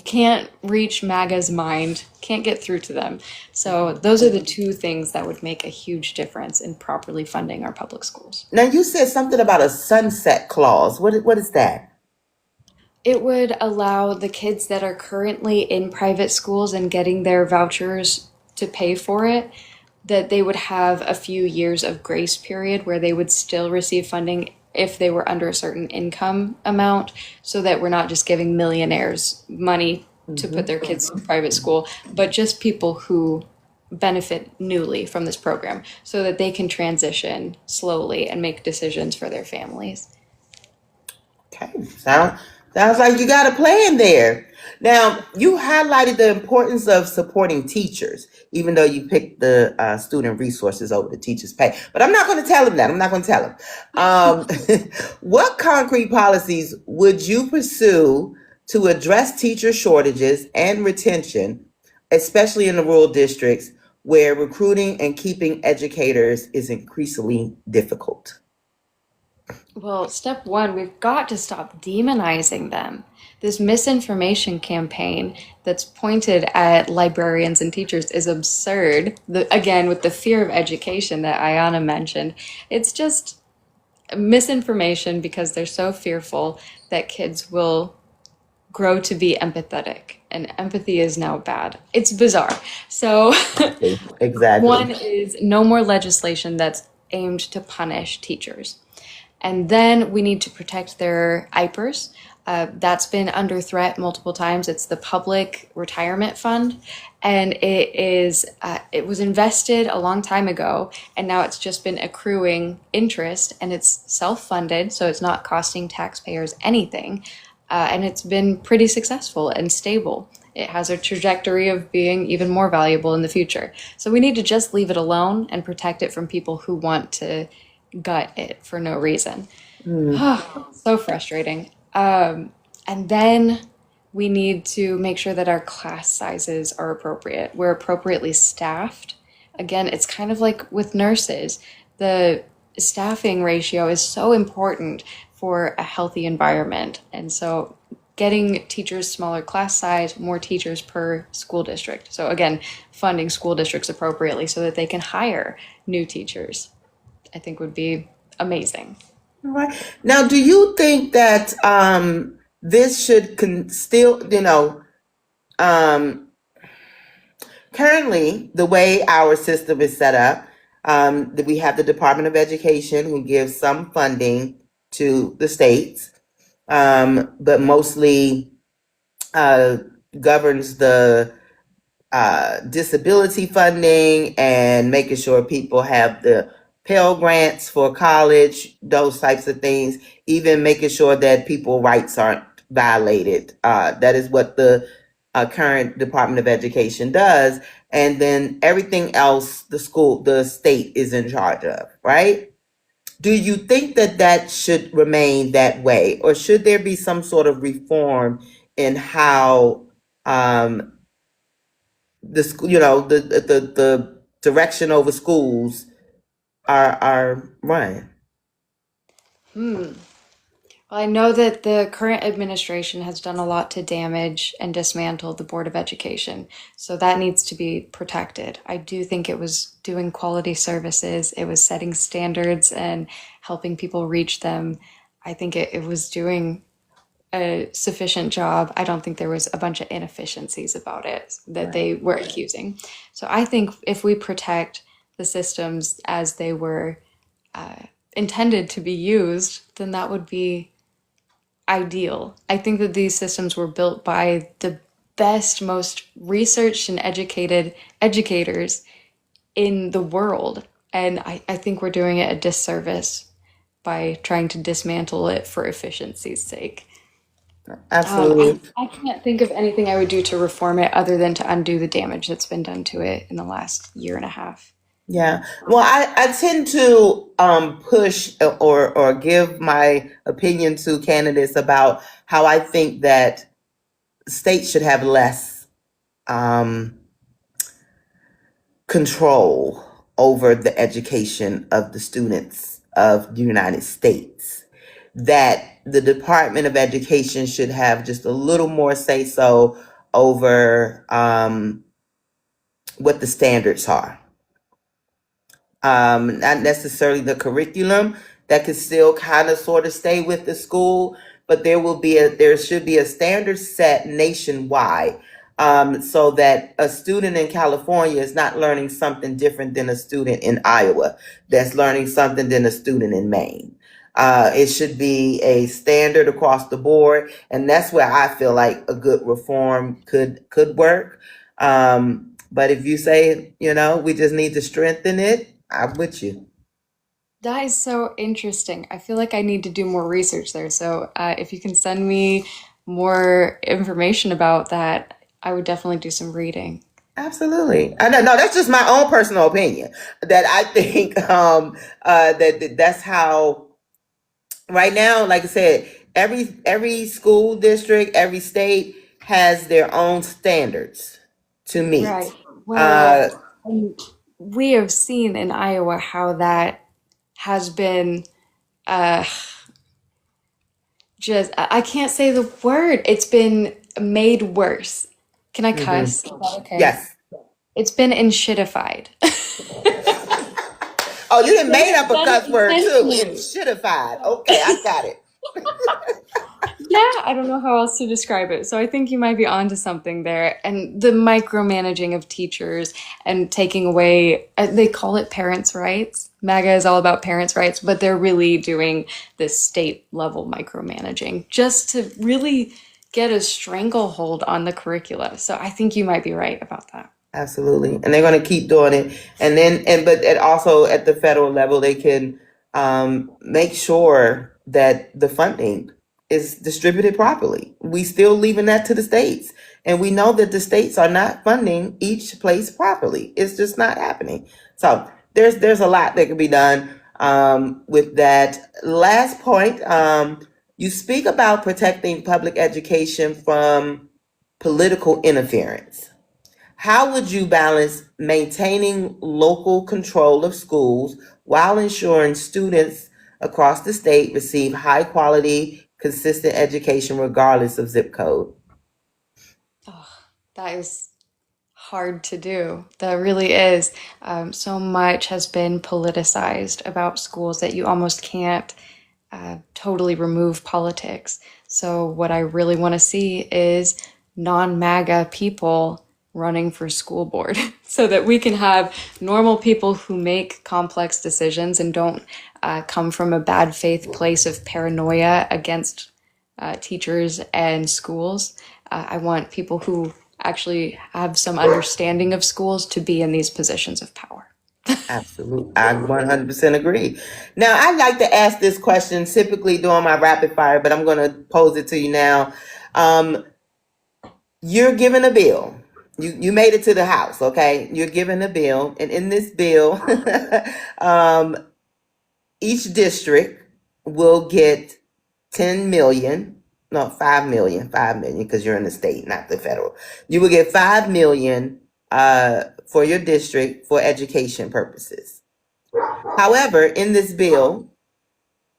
can't reach MAGA's mind, can't get through to them. So those are the two things that would make a huge difference in properly funding our public schools. Now, you said something about a sunset clause. What is that? It would allow the kids that are currently in private schools and getting their vouchers to pay for it, that they would have a few years of grace period where they would still receive funding if they were under a certain income amount, so that we're not just giving millionaires money to put their kids in private school, but just people who benefit newly from this program so that they can transition slowly and make decisions for their families. Okay, sounds like you got a plan there. Now, you highlighted the importance of supporting teachers, even though you picked the student resources over the teachers' pay. But I'm not going to tell him that. I'm not going to tell him. What concrete policies would you pursue to address teacher shortages and retention, especially in the rural districts where recruiting and keeping educators is increasingly difficult? Well, step one, we've got to stop demonizing them. This misinformation campaign that's pointed at librarians and teachers is absurd. Again, with the fear of education that Ayana mentioned, it's just misinformation because they're so fearful that kids will grow to be empathetic. And empathy is now bad. It's bizarre. So, Exactly. one is no more legislation that's aimed to punish teachers. And then we need to protect their IPERS. That's been under threat multiple times. It's the Public Retirement Fund, and it was invested a long time ago, and now it's just been accruing interest, and it's self-funded, so it's not costing taxpayers anything, and it's been pretty successful and stable. It has a trajectory of being even more valuable in the future. So we need to just leave it alone and protect it from people who want to gut it for no reason. So frustrating. And then we need to make sure that our class sizes are appropriate. We're appropriately staffed. Again, it's kind of like with nurses. The staffing ratio is so important for a healthy environment. And so getting teachers smaller class size, more teachers per school district. So again, funding school districts appropriately so that they can hire new teachers, I think would be amazing. All right. Now, do you think that this should still, currently the way our system is set up, that we have the Department of Education who gives some funding to the states, but mostly governs the disability funding and making sure people have the Pell Grants for college, those types of things, even making sure that people's rights aren't violated. That is what the current Department of Education does. And then everything else, the state is in charge of, right? Do you think that that should remain that way, or should there be some sort of reform in how the school, the direction over schools are run? Well, I know that the current administration has done a lot to damage and dismantle the Board of Education, so that needs to be protected. I do think it was doing quality services, it was setting standards and helping people reach them. I think it was doing a sufficient job. I don't think there was a bunch of inefficiencies about it that they were accusing. So I think if we protect the systems as they were intended to be used, then that would be ideal. I think that these systems were built by the best, most researched and educated educators in the world. And I think we're doing it a disservice by trying to dismantle it for efficiency's sake. Absolutely. I can't think of anything I would do to reform it other than to undo the damage that's been done to it in the last year and a half. Yeah. Well, I tend to push or give my opinion to candidates about how I think that states should have less control over the education of the students of the United States. That the Department of Education should have just a little more say so over what the standards are. Not necessarily the curriculum, that could still kind of sort of stay with the school, but there should be a standard set nationwide, so that a student in California is not learning something different than a student in Iowa, that's learning something than a student in Maine. It should be a standard across the board, and that's where I feel like a good reform could work. But if you say, we just need to strengthen it, I'm with you. That is so interesting. I feel like I need to do more research there. So if you can send me more information about that, I would definitely do some reading. Absolutely. I know. No, that's just my own personal opinion. That I think that's how right now. Like I said, every school district, every state has their own standards to Right. meet. Well, and we have seen in Iowa how that has been uh, just, I can't say the word. It's been made worse. Can I Mhm. cuss? Is that okay? Yes. It's been enshittified. Oh, you done made up a That is cuss word too. intentionally. Enshittified. Okay, I got it. Yeah, I don't know how else to describe it. So I think you might be onto something there. And the micromanaging of teachers and taking away, they call it parents' rights. MAGA is all about parents' rights, but they're really doing this state level micromanaging just to really get a stranglehold on the curricula. So I think you might be right about that. Absolutely. And they're going to keep doing it. And then, but also at the federal level, they can make sure that the funding is distributed properly. We still leaving that to the states. And we know that the states are not funding each place properly. It's just not happening. So there's a lot that can be done with that. Last point, you speak about protecting public education from political interference. How would you balance maintaining local control of schools while ensuring students across the state receive high quality, consistent education regardless of zip code? Oh, that is hard to do. That really is. So much has been politicized about schools that you almost can't totally remove politics. So, what I really want to see is non MAGA people running for school board so that we can have normal people who make complex decisions and don't come from a bad faith place of paranoia against teachers and schools. I want people who actually have some understanding of schools to be in these positions of power. Absolutely. I 100% agree. Now, I like to ask this question typically during my rapid fire, but I'm going to pose it to you now. Um, you're given a bill. You made it to the house, okay? You're given a bill, and in this bill, um, each district will get 10 million, no, 5 million, 5 million, because you're in the state, not the federal. You will get 5 million for your district for education purposes. However, in this bill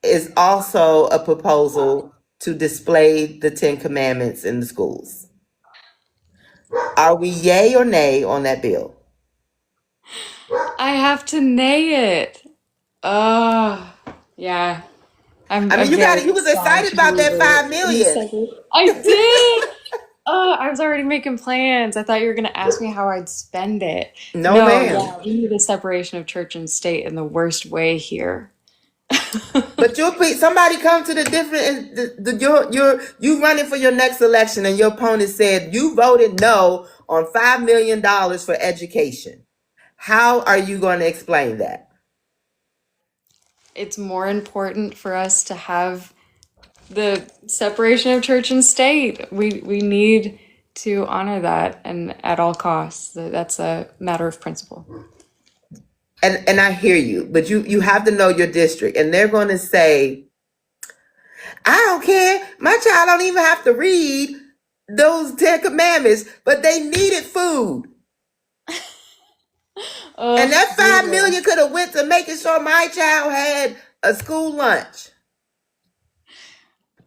is also a proposal to display the 10 commandments in the schools. Are we yay or nay on that bill? I have to nay it. Oh, yeah. I'm I a mean, you got it. very You was staunch excited about that believer 5 in the million. separation. I did. Oh, I was already making plans. I thought you were going to ask me how I'd spend it. No, No, ma'am. yeah, we need a separation of church and state in the worst way here. But somebody come to the different you running for your next election and your opponent said you voted no on $5 million for education. How are you going to explain that? It's more important for us to have the separation of church and state. We need to honor that and at all costs. That's a matter of principle. And I hear you, but you have to know your district, and they're going to say, I don't care. My child don't even have to read those 10 commandments, but they needed food. And that 5 Brutal. million could have went to making sure my child had a school lunch.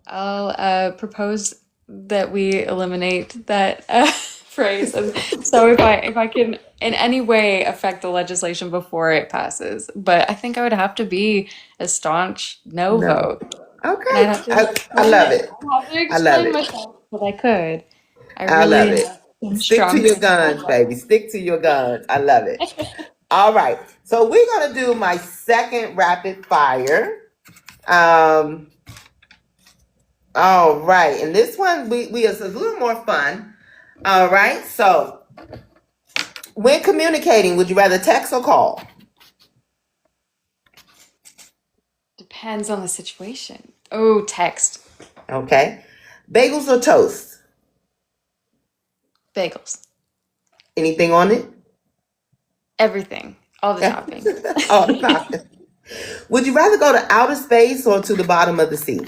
I'll propose that we eliminate that phrase. And so if I can in any way affect the legislation before it passes, but I think I would have to be a staunch no No. vote. And Okay. I'd have to I love it. I'd have to I love explain it. myself, but I could. I I love really it. have some Stick to strong your principles. guns, baby. Stick to your guns. I love it. All right. So we're going to do my second rapid fire. All right. And this one we is a little more fun. All right. So when communicating, would you rather text or call? Depends on the situation. Oh, text. Okay. Bagels or toast? Bagels. Anything on it? Everything. All the toppings. All the toppings. Would you rather go to outer space or to the bottom of the sea?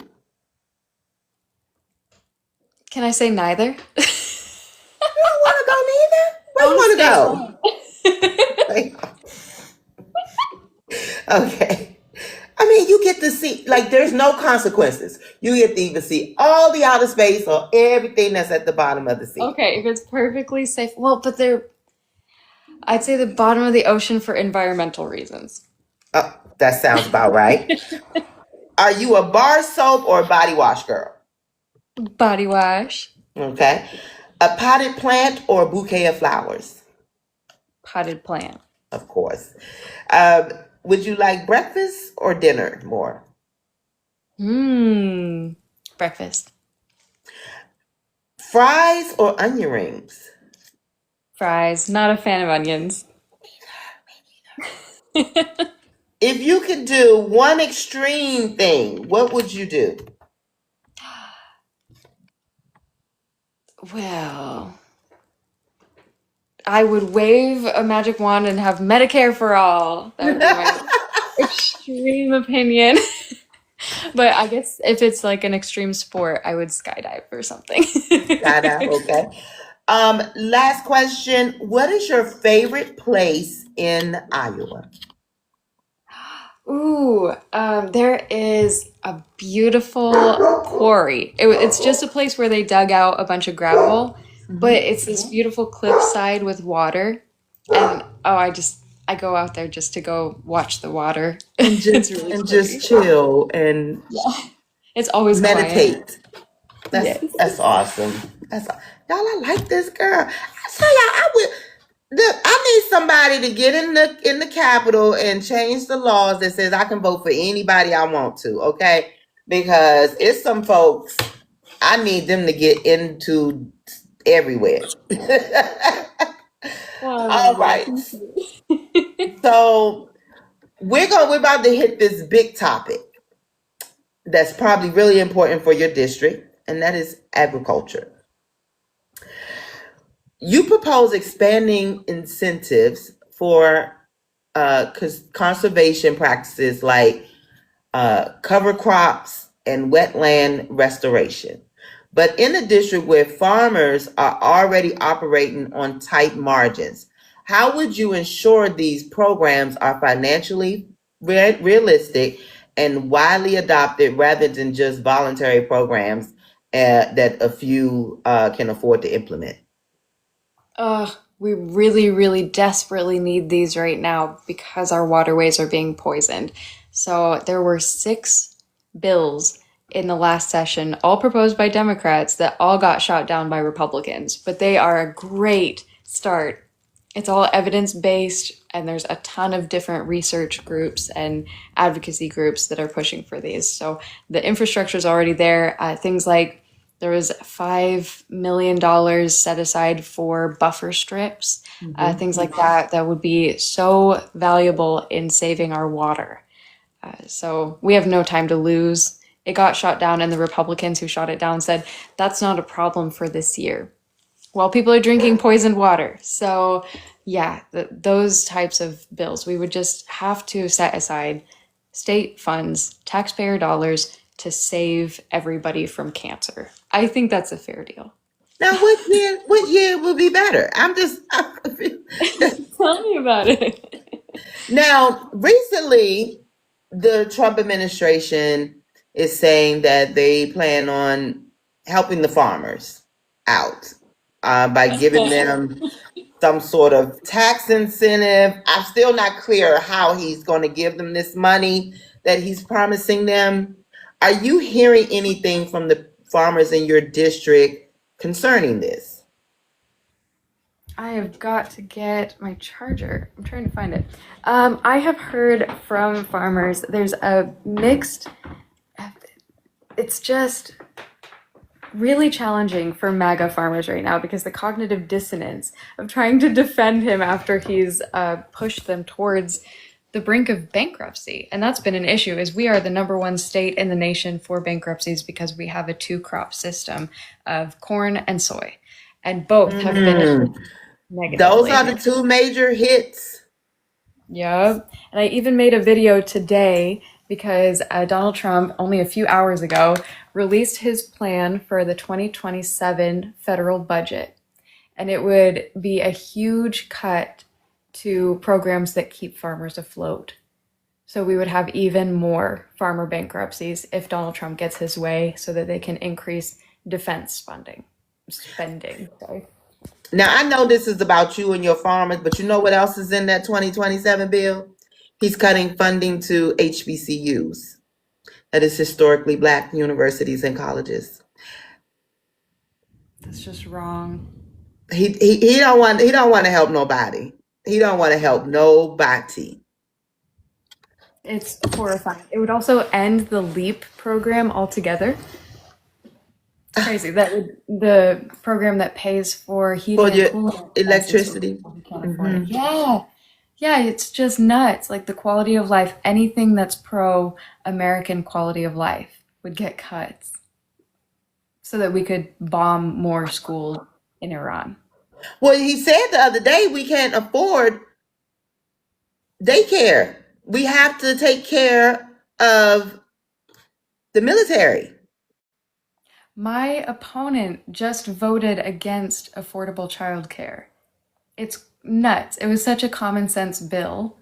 Can I say neither? You don't want to go neither? Where you want to go? Okay. I mean, you get to see, like, there's no consequences. You get to even see all the outer space or everything that's at the bottom of the sea. Okay, if it's perfectly safe. Well, but I'd say the bottom of the ocean for environmental reasons. Oh, that sounds about right. Are you a bar soap or a body wash girl? Body wash. Okay. A potted plant or a bouquet of flowers? Potted plant. Of course. Would you like breakfast or dinner more? Breakfast. Fries or onion rings? Fries. Not a fan of onions. If you could do one extreme thing, what would you do? Well, I would wave a magic wand and have Medicare for all. That would be my extreme opinion. But I guess if it's like an extreme sport, I would skydive or something. Okay. Last question. What is your favorite place in Iowa? Ooh, there is a beautiful quarry. It's just a place where they dug out a bunch of gravel, but it's this beautiful cliffside with water. And I go out there just to go watch the water. And just, It's really and pretty. just chill and It's always quiet. meditate. Yes. That's awesome. Y'all, I like this girl. I tell y'all, I need somebody to get in the Capitol and change the laws that says I can vote for anybody I want to, okay? Because it's some folks, I need them to get into everywhere. All right. So we're about to hit this big topic that's probably really important for your district, and that is agriculture. You propose expanding incentives for conservation practices like cover crops and wetland restoration. But in a district where farmers are already operating on tight margins, how would you ensure these programs are financially realistic and widely adopted rather than just voluntary programs that a few can afford to implement? We really, really desperately need these right now because our waterways are being poisoned. So there were 6 bills in the last session, all proposed by Democrats, that all got shot down by Republicans. But they are a great start. It's all evidence-based, and there's a ton of different research groups and advocacy groups that are pushing for these. So the infrastructure is already there. Things like there was $5 million set aside for buffer strips, things like that would be so valuable in saving our water. So we have no time to lose. It got shot down, and the Republicans who shot it down said, that's not a problem for this year. Well, people are drinking poisoned water. So yeah, those types of bills, we would just have to set aside state funds, taxpayer dollars, to save everybody from cancer. I think that's a fair deal. Now, what year will be better? I'm Tell me about it. Now, recently, the Trump administration is saying that they plan on helping the farmers out by giving them some sort of tax incentive. I'm still not clear how he's going to give them this money that he's promising them. Are you hearing anything from the farmers in your district concerning this? I have got to get my charger. I'm trying to find it. I have heard from farmers, there's a mixed, it's just really challenging for MAGA farmers right now because the cognitive dissonance of trying to defend him after he's pushed them towards the brink of bankruptcy. And that's been an issue, is we are the number one state in the nation for bankruptcies because we have a two-crop system of corn and soy. And both have been Mm. Those negatively. are the two major hits. Yep. And I even made a video today because Donald Trump, only a few hours ago, released his plan for the 2027 federal budget. And it would be a huge cut to programs that keep farmers afloat. So we would have even more farmer bankruptcies if Donald Trump gets his way, so that they can increase defense spending. Sorry. Now, I know this is about you and your farmers, but you know what else is in that 2027 bill? He's cutting funding to HBCUs, that is historically Black universities and colleges. That's just wrong. He don't want to help nobody. He don't want to help nobody. It's horrifying. It would also end the LEAP program altogether. It's crazy. That would, the program that pays for heating For and your cooling electricity. who can't afford it. Yeah, it's just nuts. Like the quality of life, anything that's pro-American quality of life would get cuts so that we could bomb more schools in Iran. Well, he said the other day we can't afford daycare. We have to take care of the military. My opponent just voted against affordable childcare. It's nuts. It was such a common sense bill,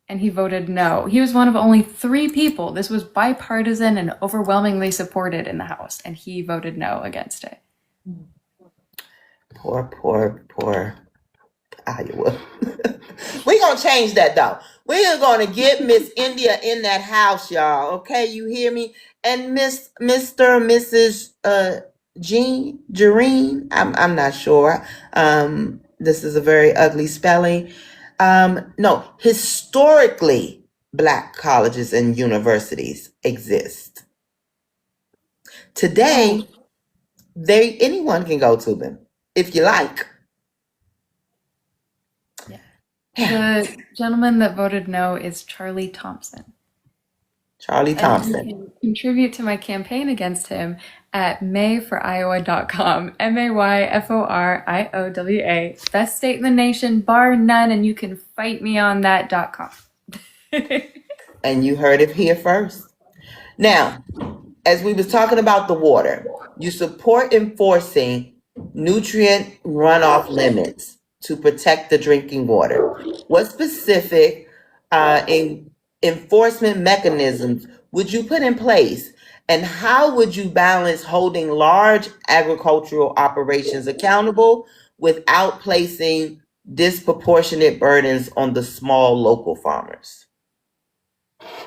and he voted no. He was one of only 3 people. This was bipartisan and overwhelmingly supported in the House, and he voted no against it. Poor Iowa. We're going to change that, though. We're going to get Miss India in that house, y'all. Okay, you hear me? And Mrs. Jareen, I'm not sure. This is a very ugly spelling. No, historically, Black colleges and universities exist. Today, anyone can go to them if you like. The gentleman that voted no is Charlie Thompson. Charlie Thompson. And you can contribute to my campaign against him at mayforiowa.com. MAYFORIOWA. Best state in the nation, bar none, and you can fight me on that.com. And you heard it here first. Now, as we was talking about the water, you support enforcing nutrient runoff limits to protect the drinking water. What specific enforcement mechanisms would you put in place, and how would you balance holding large agricultural operations accountable without placing disproportionate burdens on the small local farmers?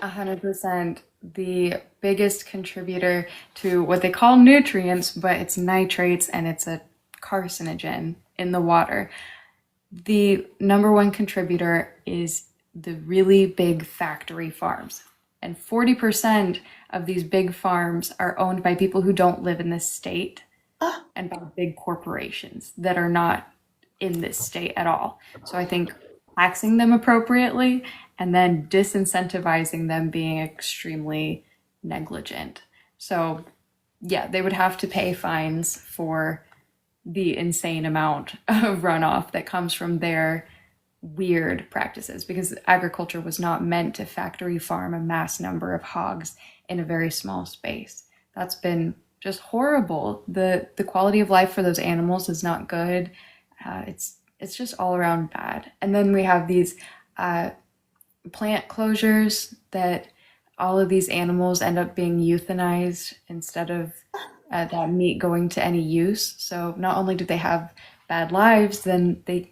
100%. The biggest contributor to what they call nutrients, but it's nitrates and it's a carcinogen in the water. The number one contributor is the really big factory farms. And 40% of these big farms are owned by people who don't live in this state and by big corporations that are not in this state at all. So I think taxing them appropriately and then disincentivizing them being extremely negligent. So yeah, they would have to pay fines for the insane amount of runoff that comes from their weird practices, because agriculture was not meant to factory farm a mass number of hogs in a very small space. That's been just horrible. The quality of life for those animals is not good. It's just all around bad. And then we have these plant closures that all of these animals end up being euthanized instead of that meat going to any use. So not only do they have bad lives, then they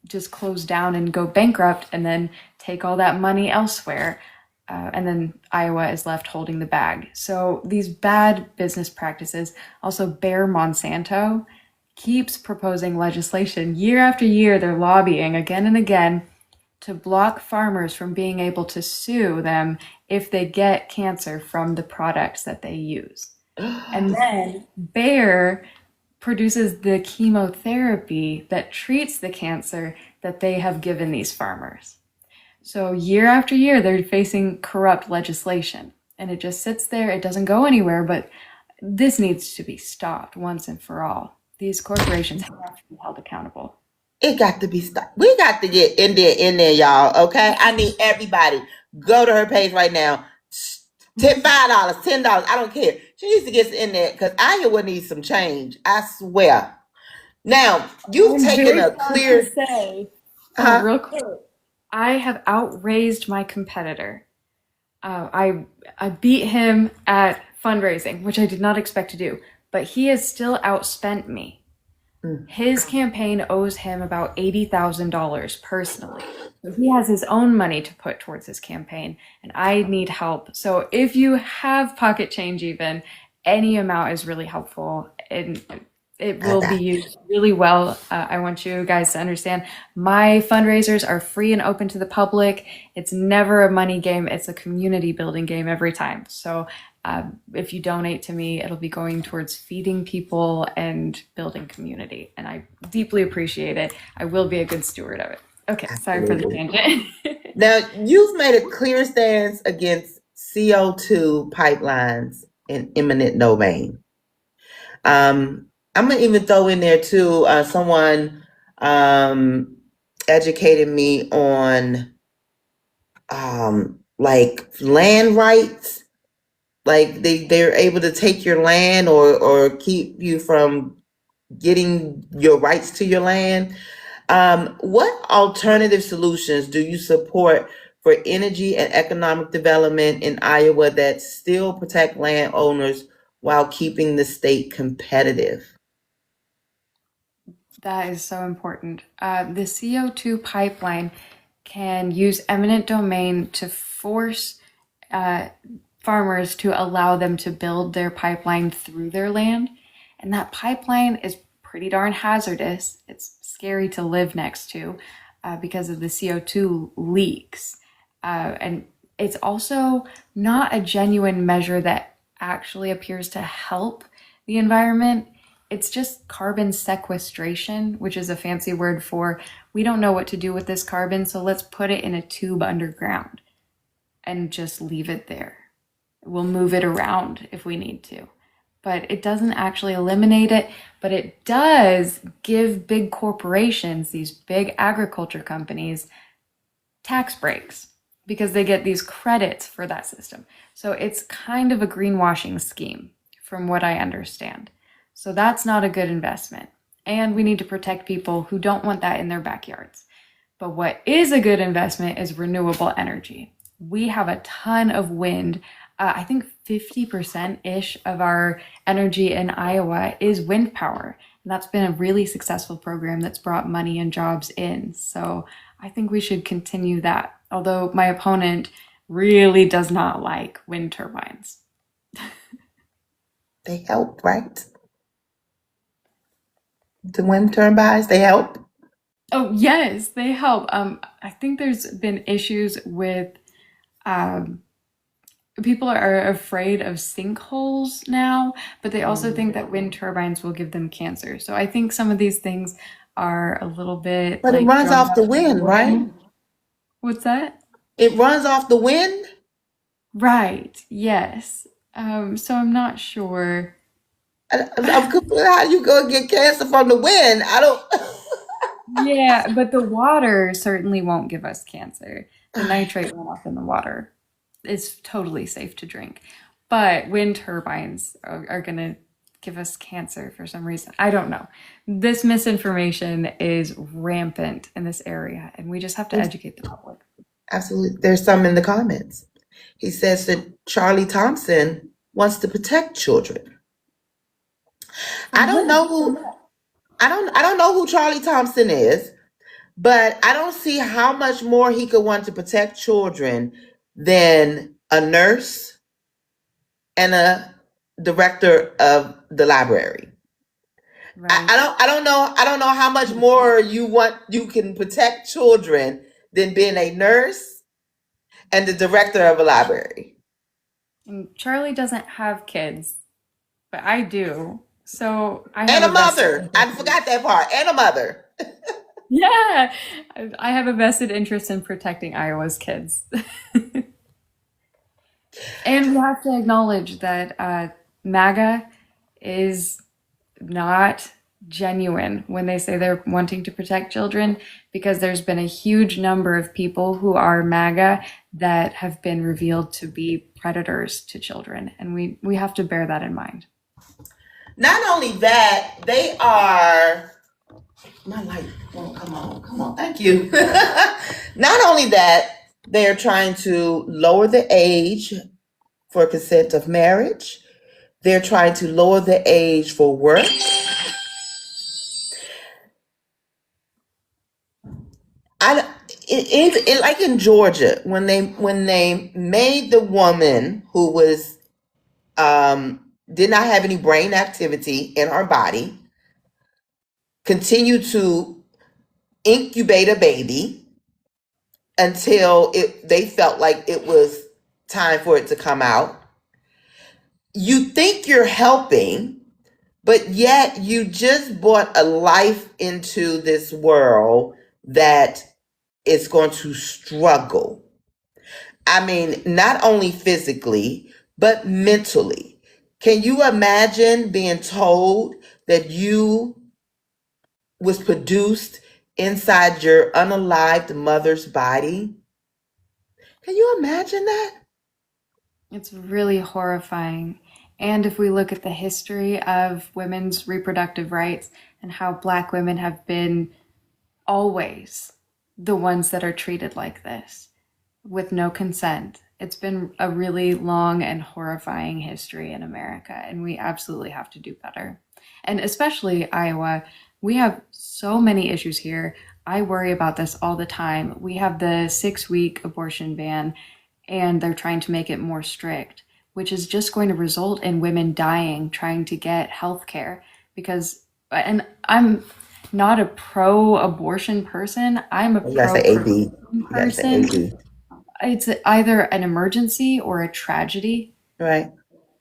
just close down and go bankrupt and then take all that money elsewhere. And then Iowa is left holding the bag. So these bad business practices, also Bayer Monsanto keeps proposing legislation. Year after year, they're lobbying again and again to block farmers from being able to sue them if they get cancer from the products that they use. And then Bayer produces the chemotherapy that treats the cancer that they have given these farmers. So year after year, they're facing corrupt legislation, and it just sits there. It doesn't go anywhere, but this needs to be stopped once and for all. These corporations have to be held accountable. It got to be stopped. We got to get in there, y'all. Okay, I need everybody. Go to her page right now. $5, $10. I don't care. She needs to get in there because Iowa needs some change. I swear. Now you've taken a clear. Say, Huh? real quick, I have outraised my competitor. I beat him at fundraising, which I did not expect to do, but he has still outspent me. His campaign owes him about $80,000 personally. So he has his own money to put towards his campaign, and I need help. So if you have pocket change, even any amount is really helpful, and it will be used really well. I want you guys to understand my fundraisers are free and open to the public. It's never a money game. It's a community building game every time. So if you donate to me, it'll be going towards feeding people and building community. And I deeply appreciate it. I will be a good steward of it. Okay, sorry for the tangent. Now, you've made a clear stance against CO2 pipelines in eminent domain. I'm going to even throw in there too, someone educated me on like land rights. Like they're able to take your land or keep you from getting your rights to your land. What alternative solutions do you support for energy and economic development in Iowa that still protect landowners while keeping the state competitive? That is so important. The CO2 pipeline can use eminent domain to force farmers to allow them to build their pipeline through their land. And that pipeline is pretty darn hazardous. It's scary to live next to because of the CO2 leaks. And it's also not a genuine measure that actually appears to help the environment. It's just carbon sequestration, which is a fancy word for we don't know what to do with this carbon, so let's put it in a tube underground and just leave it there. We'll move it around if we need to. But it doesn't actually eliminate it, but it does give big corporations, these big agriculture companies, tax breaks because they get these credits for that system. So it's kind of a greenwashing scheme from what I understand. So that's not a good investment. And we need to protect people who don't want that in their backyards. But what is a good investment is renewable energy. We have a ton of wind. I think 50%-ish of our energy in Iowa is wind power. And that's been a really successful program that's brought money and jobs in. So I think we should continue that. Although my opponent really does not like wind turbines. They help, right? The wind turbines, they help? Oh, yes, they help. I think there's been issues with people are afraid of sinkholes now, but they also think that wind turbines will give them cancer. So I think some of these things are a little bit. But it runs off the wind, right? What's that? It runs off the wind? Right, yes. So I'm not sure. I'm confused how you go get cancer from the wind. I don't. Yeah, but the water certainly won't give us cancer. The nitrate runoff in the water is totally safe to drink. But wind turbines are going to give us cancer for some reason. I don't know. This misinformation is rampant in this area, and we just have to educate the public. Absolutely. There's some in the comments. He says that Charlie Thompson wants to protect children. I don't know who Charlie Thompson is, but I don't see how much more he could want to protect children than a nurse and a director of the library. Right. I don't know how much more you can protect children than being a nurse and the director of a library. And Charlie doesn't have kids, but I do. So I and a mother. I forgot that part. And a mother. Yeah, I have a vested interest in protecting Iowa's kids. And we have to acknowledge that MAGA is not genuine when they say they're wanting to protect children, because there's been a huge number of people who are MAGA that have been revealed to be predators to children. And we have to bear that in mind. Not only that, they are. My light won't come on. Come on. Thank you. Not only that, they're trying to lower the age for consent of marriage. They're trying to lower the age for work. I like in Georgia when they made the woman who was did not have any brain activity in her body continue to incubate a baby until they felt like it was time for it to come out. You think you're helping, but yet you just brought a life into this world that is going to struggle. I mean, not only physically, but mentally. Can you imagine being told that you was produced inside your unalived mother's body? Can you imagine that? It's really horrifying. And if we look at the history of women's reproductive rights and how Black women have been always the ones that are treated like this with no consent, it's been a really long and horrifying history in America, and we absolutely have to do better. And especially Iowa, we have so many issues here. I worry about this all the time. We have the 6-week abortion ban, and they're trying to make it more strict, which is just going to result in women dying trying to get health care. And I'm not a pro-abortion person. I'm a You gotta say AD. pro-person You gotta say person. AD. It's either an emergency or a tragedy, Right.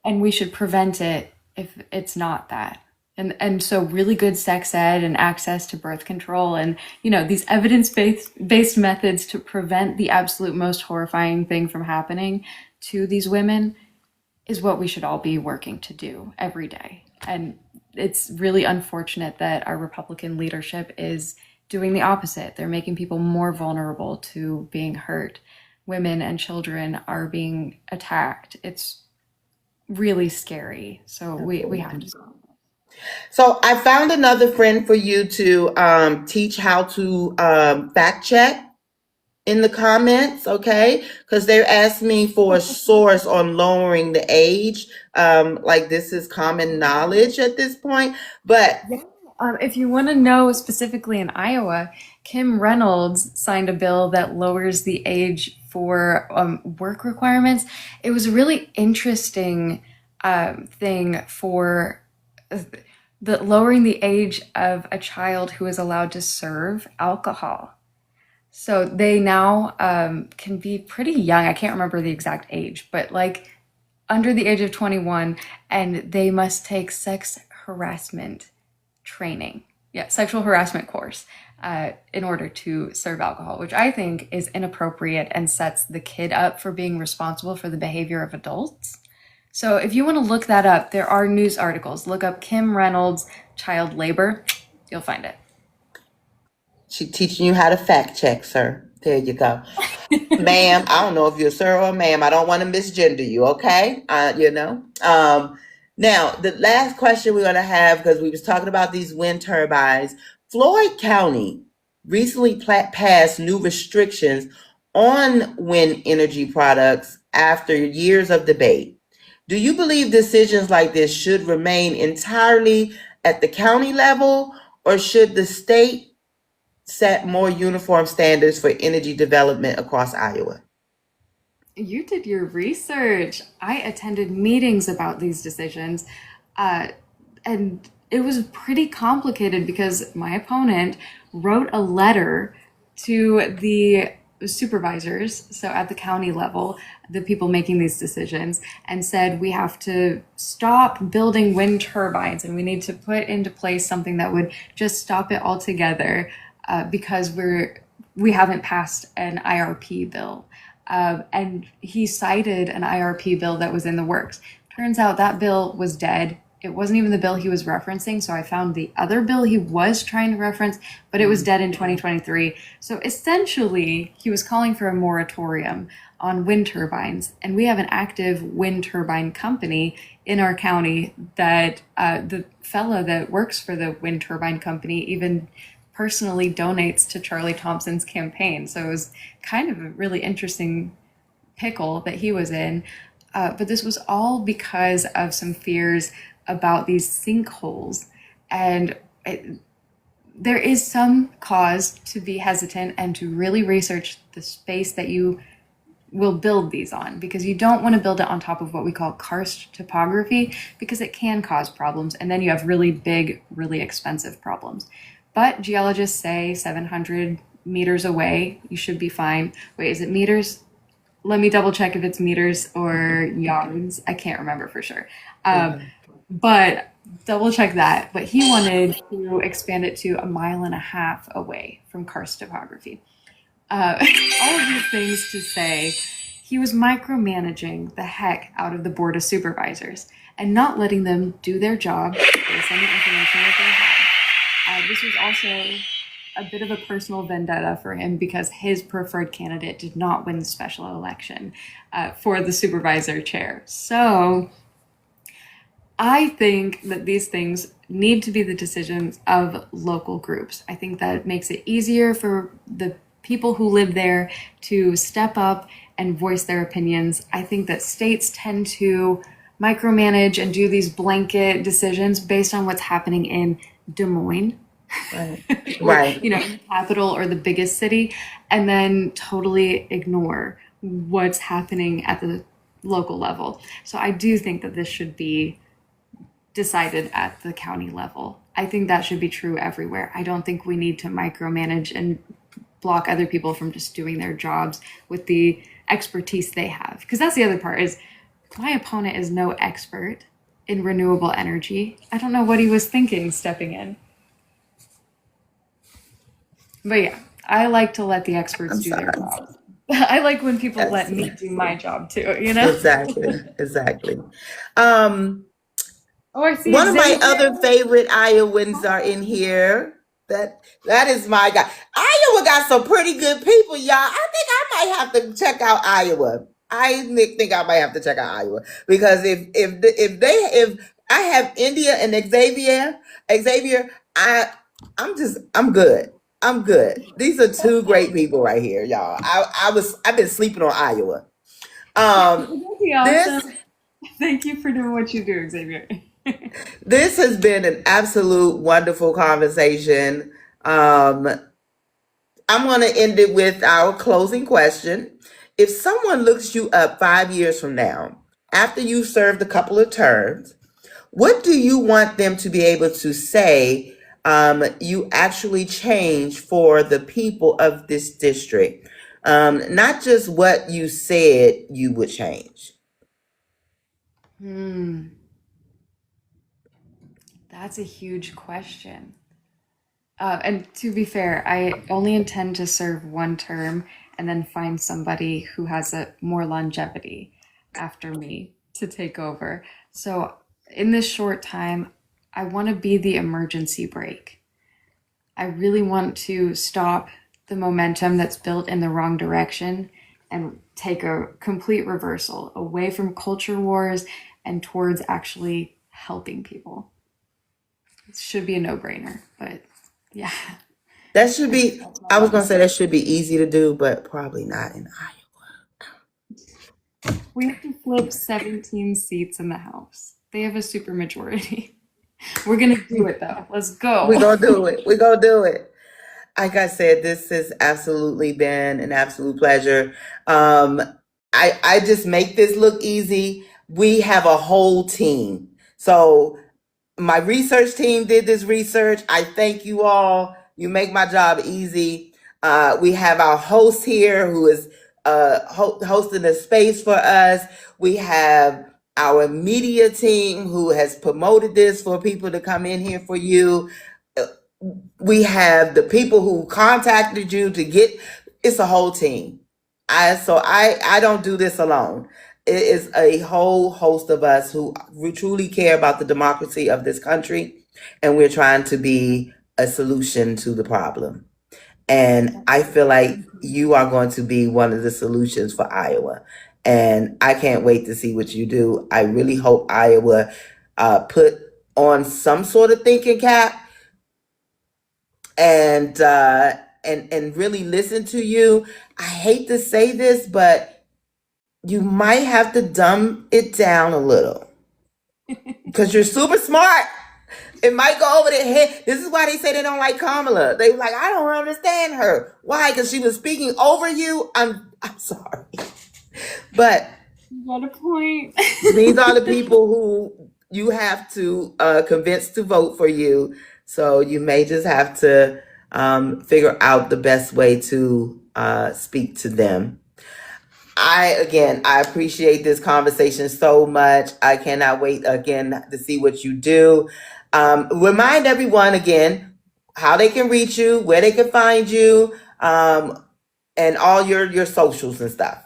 and we should prevent it if it's not that. And so really good sex ed and access to birth control and these evidence-based methods to prevent the absolute most horrifying thing from happening to these women is what we should all be working to do every day. And it's really unfortunate that our Republican leadership is doing the opposite. They're making people more vulnerable to being hurt. Women and children are being attacked. It's really scary. So we have to stop. So I found another friend for you to teach how to fact check in the comments, okay? Because they're asking me for a source on lowering the age. Like this is common knowledge at this point, but If you want to know specifically in Iowa, Kim Reynolds signed a bill that lowers the age for work requirements. It was a really interesting thing for the lowering the age of a child who is allowed to serve alcohol. So they now can be pretty young. I can't remember the exact age, but like under the age of 21, and they must take sex harassment training. Yeah, sexual harassment course in order to serve alcohol, which I think is inappropriate and sets the kid up for being responsible for the behavior of adults. So if you want to look that up, there are news articles. Look up Kim Reynolds child labor. You'll find it. she's teaching you how to fact check, sir. There you go. Ma'am, I don't know if you're a sir or a ma'am. I don't want to misgender you, okay? Now, the last question we're going to have, because we was talking about these wind turbines, Floyd County recently passed new restrictions on wind energy products after years of debate. Do you believe decisions like this should remain entirely at the county level, or should the state set more uniform standards for energy development across Iowa? You did your research. I attended meetings about these decisions, and it was pretty complicated because my opponent wrote a letter to the supervisors, so at the county level, the people making these decisions, and said we have to stop building wind turbines and we need to put into place something that would just stop it altogether. because we haven't passed an IRP bill. And he cited an IRP bill that was in the works. Turns out that bill was dead. It wasn't even the bill he was referencing, so I found the other bill he was trying to reference, but it was dead in 2023. So essentially, he was calling for a moratorium on wind turbines, and we have an active wind turbine company in our county that the fellow that works for the wind turbine company even personally donates to Charlie Thompson's campaign. So it was kind of a really interesting pickle that he was in. But this was all because of some fears about these sinkholes. And there is some cause to be hesitant and to really research the space that you will build these on, because you don't want to build it on top of what we call karst topography, because it can cause problems. And then you have really big, really expensive problems. But geologists say 700 meters away, you should be fine. Wait, is it meters? Let me double check if it's meters or yards. I can't remember for sure. But double check that. But he wanted to expand it to 1.5 miles away from karst topography. All of these things to say, he was micromanaging the heck out of the Board of Supervisors and not letting them do their job based on the information that they had. This was also a bit of a personal vendetta for him because his preferred candidate did not win the special election for the supervisor chair. So I think that these things need to be the decisions of local groups. I think that makes it easier for the people who live there to step up and voice their opinions. I think that states tend to micromanage and do these blanket decisions based on what's happening in Des Moines. Right. Or, Right. the capital or the biggest city, and then totally ignore what's happening at the local level. So I do think that this should be decided at the county level. I think that should be true everywhere. I don't think we need to micromanage and block other people from just doing their jobs with the expertise they have. Because that's the other part, is my opponent is no expert in renewable energy. I don't know what he was thinking stepping in. But yeah, I like to let the experts do their job. I like when people let me do my job too, Exactly. Oh, I see. One of my Xavier. other favorite Iowans are in here. That is my guy. Iowa got some pretty good people, y'all. I think I might have to check out Iowa. I think I might have to check out Iowa, because if I have India and Xavier, I'm good. I'm good. These are two great people right here, y'all. I've been sleeping on Iowa. That'd be This awesome. Thank you for doing what you do, Xavier. this has been an absolute wonderful conversation. I'm going to end it with our closing question. If someone looks you up 5 years from now, after you've served a couple of terms, what do you want them to be able to say you actually changed for the people of this district? Not just what you said you would change. That's a huge question. And to be fair, I only intend to serve one term and then find somebody who has more longevity after me to take over. So in this short time, I want to be the emergency brake. I really want to stop the momentum that's built in the wrong direction and take a complete reversal away from culture wars and towards actually helping people. It should be a no-brainer, but yeah. That should be, I was going to say that should be easy to do, but probably not in Iowa. We have to flip 17 seats in the House. They have a supermajority. We're going to do it, though. Let's go. We're going to do it. We're going to do it. Like I said, this has absolutely been an absolute pleasure. I just make this look easy. We have a whole team. So my research team did this research. I thank you all. You make my job easy. We have our host here who is hosting the space for us. We have our media team who has promoted this for people to come in here for you. we have the people who contacted you to get, it's a whole team. I don't do this alone. It is a whole host of us who truly care about the democracy of this country, and we're trying to be a solution to the problem. And I feel like you are going to be one of the solutions for Iowa. And I can't wait to see what you do. I really hope Iowa put on some sort of thinking cap and really listen to you. I hate to say this, but you might have to dumb it down a little because you're super smart. It might go over their head. This is why they say they don't like Kamala. They were like, I don't understand her. Why? Because she was speaking over you. I'm sorry, but You got a point. these are the people who you have to convince to vote for you. So you may just have to figure out the best way to speak to them. I appreciate this conversation so much. I cannot wait again to see what you do. Remind everyone again how they can reach you, where they can find you, and all your socials and stuff.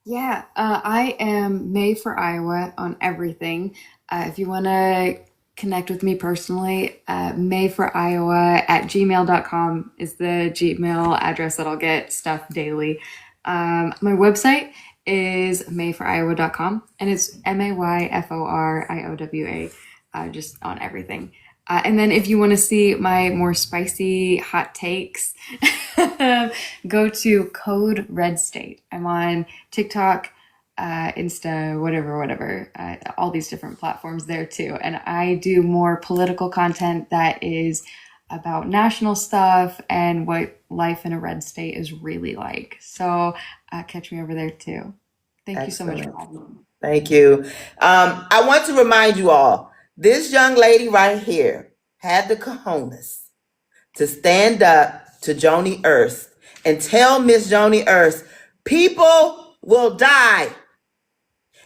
Yeah, I am May for Iowa on everything. If you want to connect with me personally, mayforiowa@gmail.com is the Gmail address that I'll get stuff daily. My website is mayforiowa.com, and it's MAYFORIOWA, just on everything. And then if you want to see my more spicy hot takes, go to Code Red State. I'm on TikTok, Insta, whatever, all these different platforms there too. And I do more political content that is about national stuff and what life in a red state is really like. So catch me over there too. Thank you so much for having me. Thank you. I want to remind you all, this young lady right here had the cojones to stand up to Joni Ernst and tell Miss Joni Ernst, people will die.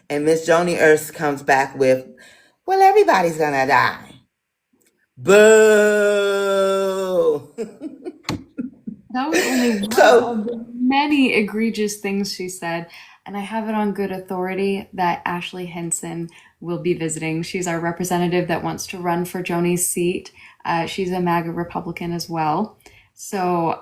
And Miss Joni Ernst comes back with, well, everybody's gonna die. Boo. That was only one of the many egregious things she said. And I have it on good authority that Ashley Henson will be visiting. She's our representative that wants to run for Joni's seat. She's a MAGA Republican as well. So,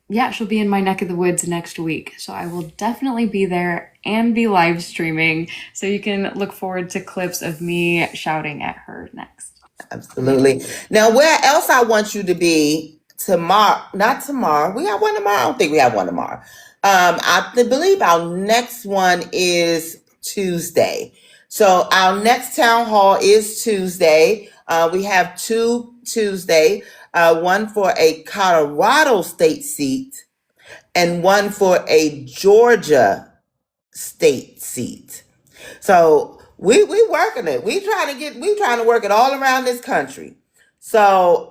yeah, she'll be in my neck of the woods next week. So I will definitely be there and be live streaming. So you can look forward to clips of me shouting at her next. Absolutely. Now, where else I want you to be tomorrow? Not tomorrow. We have one tomorrow. I don't think we have one tomorrow. I believe our next one is Tuesday. So our next town hall is Tuesday. We have two Tuesday, one for a Colorado state seat and one for a Georgia state seat. So we working it. We trying to work it all around this country. So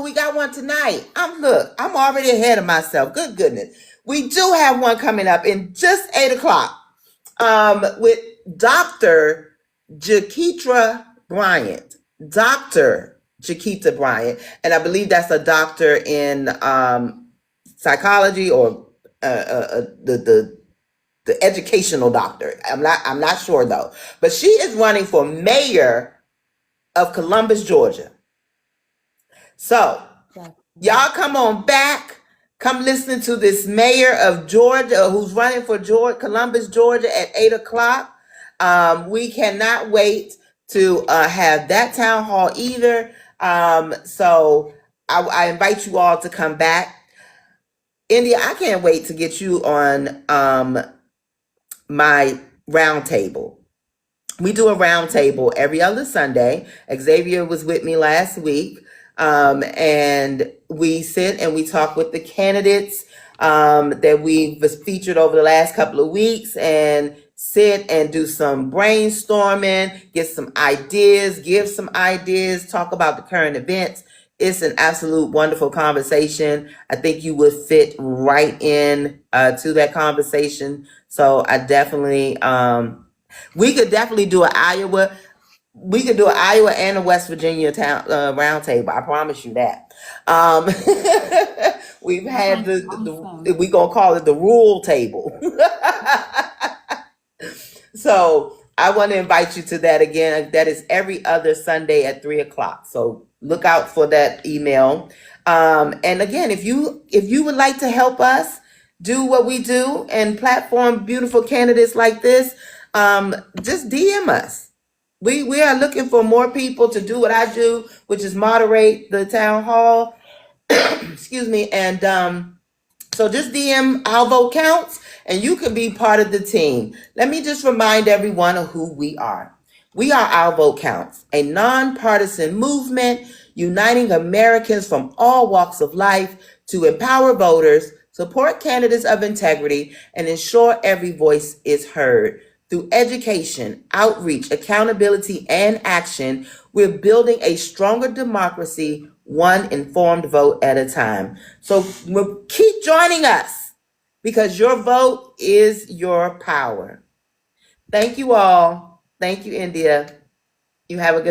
we got one tonight. I'm already ahead of myself. Good goodness. We do have one coming up in just 8:00 with Dr. Jaquitra Bryant. Dr. Jaquitra Bryant. And I believe that's a doctor in psychology or the educational doctor. I'm not sure though. But she is running for mayor of Columbus, Georgia. So y'all come on back. Come listen to this mayor of Georgia who's running for Columbus, Georgia at 8:00. We cannot wait to have that town hall either. So I invite you all to come back. India, I can't wait to get you on my roundtable. We do a roundtable every other Sunday. Xavier was with me last week. And we sit and we talk with the candidates that we've featured over the last couple of weeks and sit and do some brainstorming, get some ideas, give some ideas, talk about the current events. It's an absolute wonderful conversation. I think you would fit right in to that conversation. So I definitely, we could definitely do an Iowa. We could do an Iowa and a West Virginia town roundtable. I promise you that. We've had we gonna call it the rule table. So I want to invite you to that again. That is every other Sunday at 3:00. So look out for that email. And again, if you would like to help us do what we do and platform beautiful candidates like this, just DM us. We are looking for more people to do what I do, which is moderate the town hall. Excuse me. And so just DM Our Vote Counts and you can be part of the team. Let me just remind everyone of who we are. We are Our Vote Counts, a nonpartisan movement uniting Americans from all walks of life to empower voters, support candidates of integrity, and ensure every voice is heard. Through education, outreach, accountability, and action, we're building a stronger democracy, one informed vote at a time. So keep joining us because your vote is your power. Thank you all. Thank you, India. You have a good